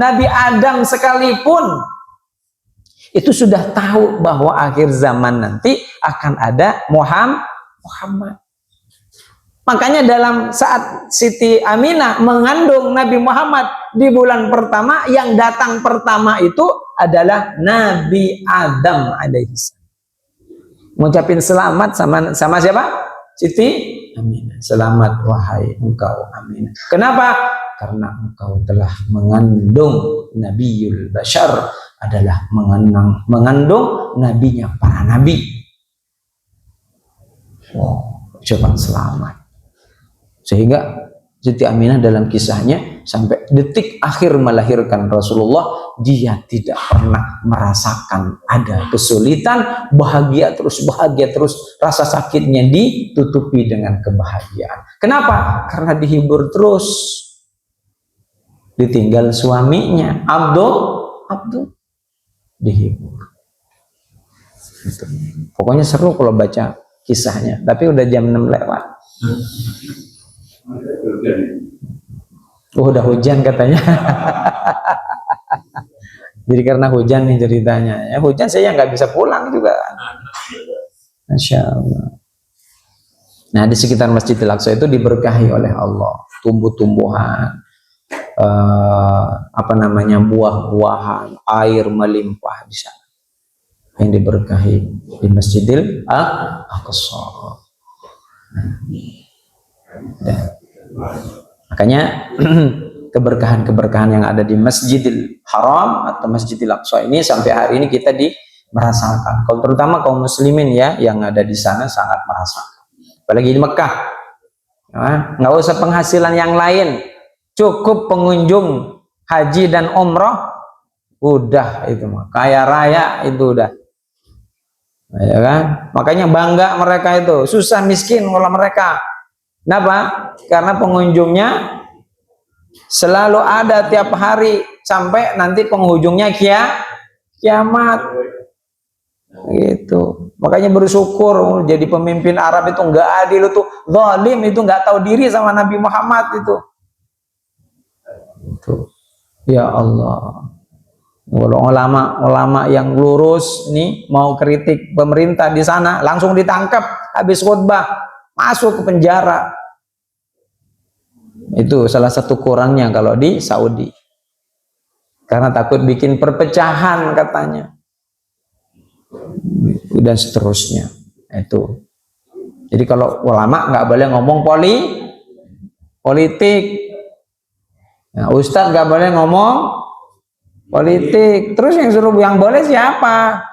[SPEAKER 1] Nabi Adam sekalipun itu sudah tahu bahwa akhir zaman nanti akan ada Muhammad. Makanya dalam saat Siti Aminah mengandung Nabi Muhammad di bulan pertama, yang datang pertama itu adalah Nabi Adam alaihissalam. Mengucapin selamat sama siapa? Siti Aminah. Selamat wahai engkau Aminah. Kenapa? Karena engkau telah mengandung Nabiul Bashar, adalah mengandung nabinya para nabi. Ucapan selamat. Sehingga Siti Aminah dalam kisahnya sampai detik akhir melahirkan Rasulullah, dia tidak pernah merasakan ada kesulitan, bahagia terus, rasa sakitnya ditutupi dengan kebahagiaan. Kenapa? Karena dihibur terus. Ditinggal suaminya, Abdul dihibur. Gitu. Pokoknya seru kalau baca kisahnya, tapi udah jam 6 lewat. Udah hujan katanya. Jadi karena hujan nih ceritanya. Ya hujan saya nggak bisa pulang juga. Masya Allah. Nah di sekitar Masjidil Aqsa itu diberkahi oleh Allah, tumbuh-tumbuhan, buah-buahan, air melimpah di sana. Yang diberkahi di Masjidil Aqsa. Makanya keberkahan-keberkahan yang ada di Masjidil Haram atau Masjidil Aqsa ini sampai hari ini kita merasakan. Kalau terutama kaum muslimin ya yang ada di sana sangat merasakan. Apalagi di Mekah. Nggak usah penghasilan yang lain, cukup pengunjung haji dan umroh udah itu mah kaya raya itu udah. Ya kan? Makanya bangga mereka itu, susah miskin kalau mereka. Kenapa? Karena pengunjungnya selalu ada tiap hari sampai nanti penghujungnya kiamat. Gitu. Makanya bersyukur jadi pemimpin Arab itu enggak adil, itu zalim, itu enggak tahu diri sama Nabi Muhammad itu. Itu. Ya Allah. Kalau ulama yang lurus nih mau kritik pemerintah di sana langsung ditangkap habis khutbah, masuk ke penjara. Itu salah satu kurangnya kalau di Saudi. Karena takut bikin perpecahan katanya. Dan seterusnya. Itu. Jadi kalau ulama nggak boleh ngomong politik. Nah, ustadz nggak boleh ngomong politik. Terus yang boleh siapa?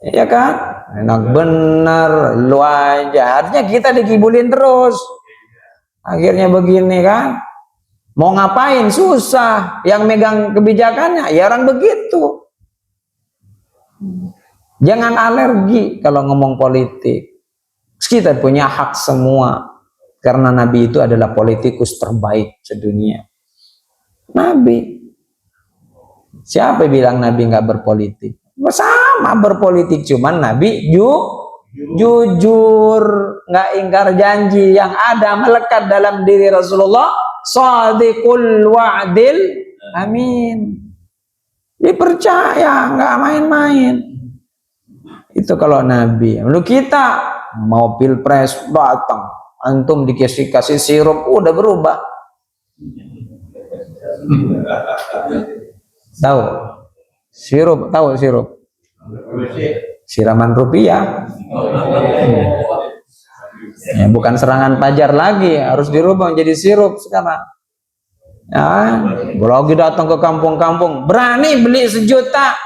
[SPEAKER 1] Iya kan? Enak bener, lu aja. Artinya kita dikibulin terus. Akhirnya begini kan? Mau ngapain? Susah. Yang megang kebijakannya, ya orang begitu. Jangan alergi kalau ngomong politik. Kita punya hak semua. Karena Nabi itu adalah politikus terbaik sedunia. Nabi. Siapa yang bilang Nabi nggak berpolitik? Sama berpolitik, cuman Nabi jujur, nggak ingkar janji. Yang ada melekat dalam diri Rasulullah, shadiqul wa'dil amin. Dipercaya, nggak main-main. Itu kalau Nabi. Lalu kita mau pilpres datang, antum dikasih sirup, udah berubah. Tahu sirup? siraman rupiah. Ya, bukan serangan pajar lagi, harus dirubah menjadi sirup sekarang. Ya, lagi datang ke kampung-kampung, berani beli 1 juta.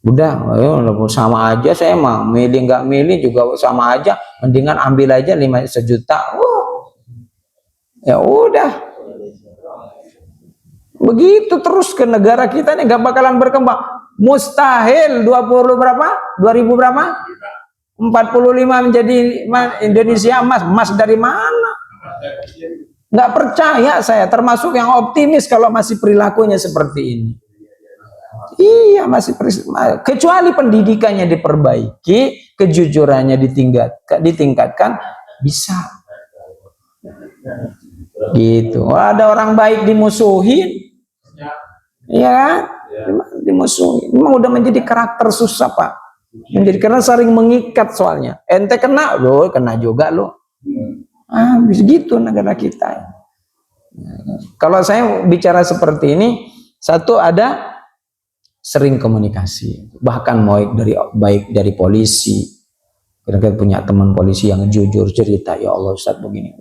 [SPEAKER 1] Udah, sama aja, saya mah milih nggak milih juga sama aja, mendingan ambil aja 1 juta. Ya udah, begitu terus ke negara kita ini nggak bakalan berkembang. Mustahil 20 berapa? 2000 berapa? 45 menjadi Indonesia emas dari mana? Nggak percaya saya, termasuk yang optimis kalau masih perilakunya seperti ini. Iya, kecuali pendidikannya diperbaiki, kejujurannya ditingkatkan, bisa. Gitu. Ada orang baik dimusuhin, ya, dimusuhin. Memang udah menjadi karakter susah, Pak. Menjadi karena saling mengikat soalnya. Ente kena, lo kena juga lo. Begitu negara kita. Kalau saya bicara seperti ini, satu ada sering komunikasi, bahkan baik dari polisi. Kira-kira punya teman polisi yang jujur cerita, ya Allah Ustaz begini,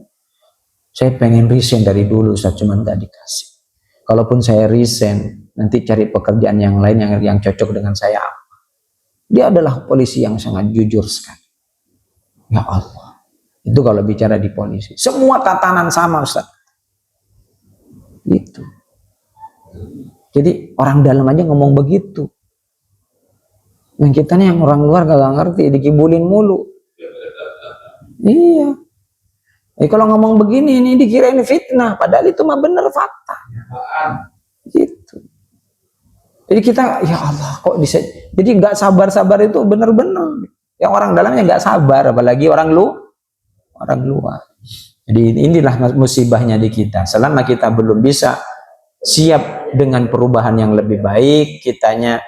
[SPEAKER 1] saya pengen resign dari dulu Ustaz, cuman gak dikasih. Kalaupun saya resign, nanti cari pekerjaan yang lain yang cocok dengan saya. Dia adalah polisi yang sangat jujur sekali. Ya Allah, itu kalau bicara di polisi, semua tatanan sama Ustaz. Gitu. Jadi orang dalam aja ngomong begitu. Yang kita nih yang orang luar gak ngerti, dikibulin mulu. Iya. Kalau ngomong begini ini dikirain fitnah, padahal itu mah bener fakta. Gitu. Jadi kita, ya Allah, kok bisa? Jadi nggak sabar-sabar itu bener-bener. Yang orang dalamnya nggak sabar, apalagi orang luar. Jadi inilah musibahnya di kita. Selama kita belum bisa siap dengan perubahan yang lebih baik, kitanya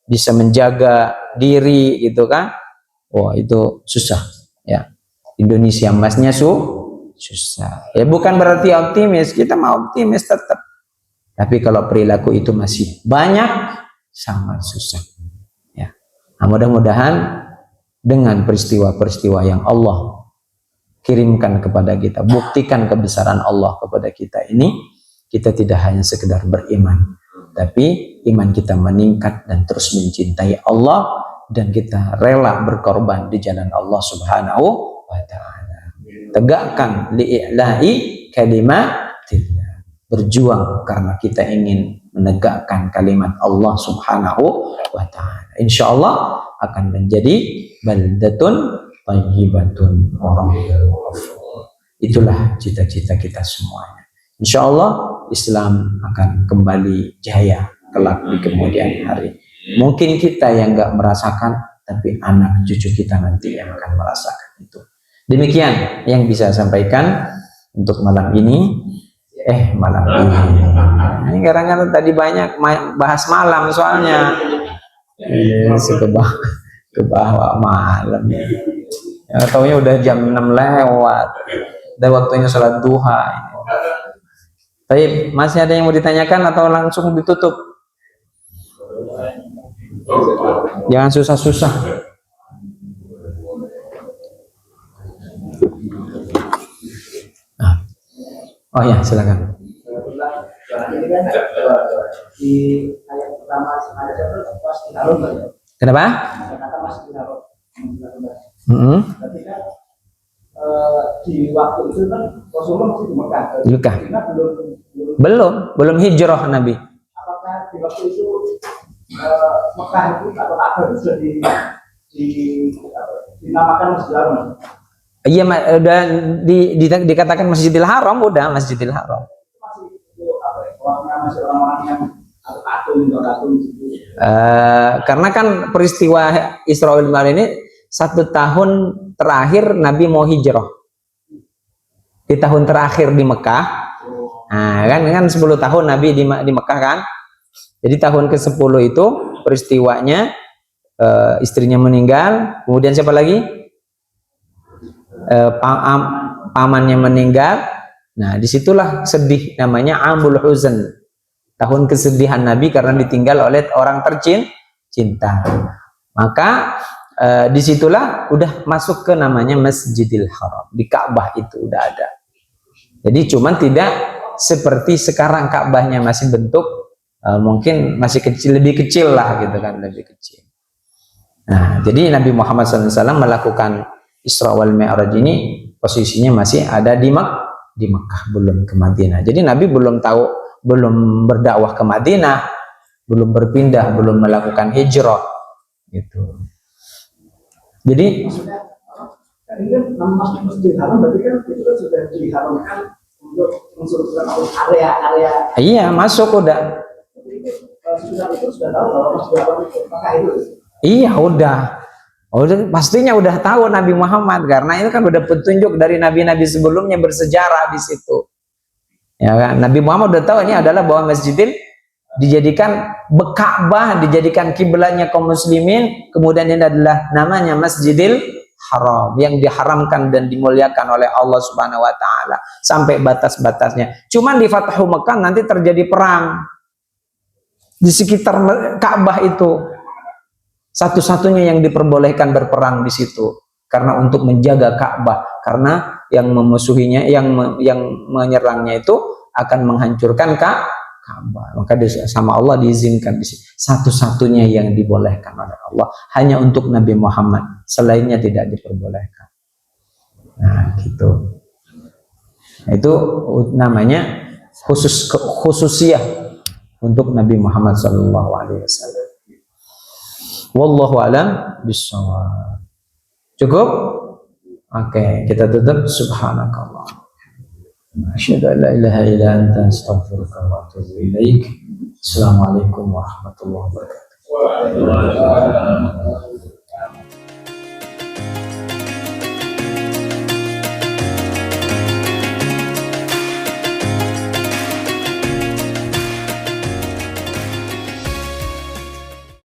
[SPEAKER 1] bisa menjaga diri, gitu kan? Wah, itu susah. Ya, Indonesia emasnya susah. Ya bukan berarti optimis, kita mau optimis tetap. Tapi kalau perilaku itu masih banyak, sangat susah. Ya, nah, mudah-mudahan dengan peristiwa-peristiwa yang Allah kirimkan kepada kita, buktikan kebesaran Allah kepada kita ini, kita tidak hanya sekedar beriman, tapi iman kita meningkat dan terus mencintai Allah, dan kita rela berkorban di jalan Allah Subhanahu wa Ta'ala. Tegakkan li'i'la'i kalimatillah. Berjuang karena kita ingin menegakkan kalimat Allah Subhanahu wa Ta'ala. Insya Allah akan menjadi baldatun thayyibatun wa rabbul ghafur. Itulah cita-cita kita semuanya. Insya Allah Islam akan kembali jaya kelak di kemudian hari. Mungkin kita yang nggak merasakan, tapi anak cucu kita nanti yang akan merasakan itu. Demikian yang bisa saya sampaikan untuk malam ini. Malam ini kadang-kadang tadi banyak bahas malam soalnya. Ke bawah malam. Ya, taunya udah jam 6 lewat. Udah waktunya sholat duha. Tapi masih ada yang mau ditanyakan atau langsung ditutup? Jangan susah-susah. Oh ya, silakan. Di ayat pertama kenapa? Di waktu itu kan Rasulullah masih di Mekah. Belum hijrah Nabi. Apakah di waktu itu Mekah itu atau Ka'bah itu sudah dinamakan Masjidil Haram? Iya, udah dikatakan Masjidil Haram, udah Masjidil Haram. Masih orang-orang yang karena kan peristiwa Isra wal Mi'raj ini 1 tahun terakhir Nabi mau hijrah. Di tahun terakhir di Mekah. Nah, kan 10 tahun Nabi di Mekah kan. Jadi tahun ke-10 itu peristiwanya istrinya meninggal, kemudian siapa lagi? Pamannya meninggal. Nah, disitulah sedih, namanya Amul Huzn, tahun kesedihan Nabi karena ditinggal oleh orang tercinta. Maka disitulah udah masuk ke namanya Masjidil Haram. Di Ka'bah itu udah ada. Jadi cuman tidak seperti sekarang Ka'bahnya masih bentuk mungkin masih kecil, lebih kecil lah gitu kan, lebih kecil. Nah, jadi Nabi Muhammad SAW melakukan Isra wal Mi'raj ini posisinya masih ada di Mekah, belum ke Madinah. Jadi Nabi belum berdakwah ke Madinah, belum berpindah, belum melakukan hijrah gitu. Jadi
[SPEAKER 2] ini kan nama Masjidil Haram berarti kan itu kan sudah diharamkan untuk unsur area.
[SPEAKER 1] Iya, masuk udah.
[SPEAKER 2] Sudah itu sudah tahu kalau Masjidil Haram itu pakai itu.
[SPEAKER 1] Iya, udah pastinya udah tahu Nabi Muhammad, karena itu kan udah petunjuk dari nabi-nabi sebelumnya bersejarah di situ. Ya kan? Nabi Muhammad udah tahu ini adalah bahwa Masjidil dijadikan Ka'bah, dijadikan kiblatnya kaum muslimin, kemudian ini adalah namanya Masjidil Haram yang diharamkan dan dimuliakan oleh Allah Subhanahu wa taala sampai batas-batasnya. Cuman di Fathu Mekah nanti terjadi perang di sekitar Ka'bah itu. Satu-satunya yang diperbolehkan berperang di situ karena untuk menjaga Ka'bah, karena yang memusuhinya, yang menyerangnya itu akan menghancurkan Ka'bah. Maka sama Allah diizinkan di sini. Satu-satunya yang dibolehkan oleh Allah hanya untuk Nabi Muhammad, selainnya tidak diperbolehkan. Nah, gitu. Itu namanya khususiyah untuk Nabi Muhammad SAW. Wallahu alam bishawab. Cukup? Oke, kita tutup. Subhanakallah. Asyhadu an la ilaha illa anta astaghfiruka wa atubu ilaik. Assalamualaikum warahmatullahi wabarakatuh.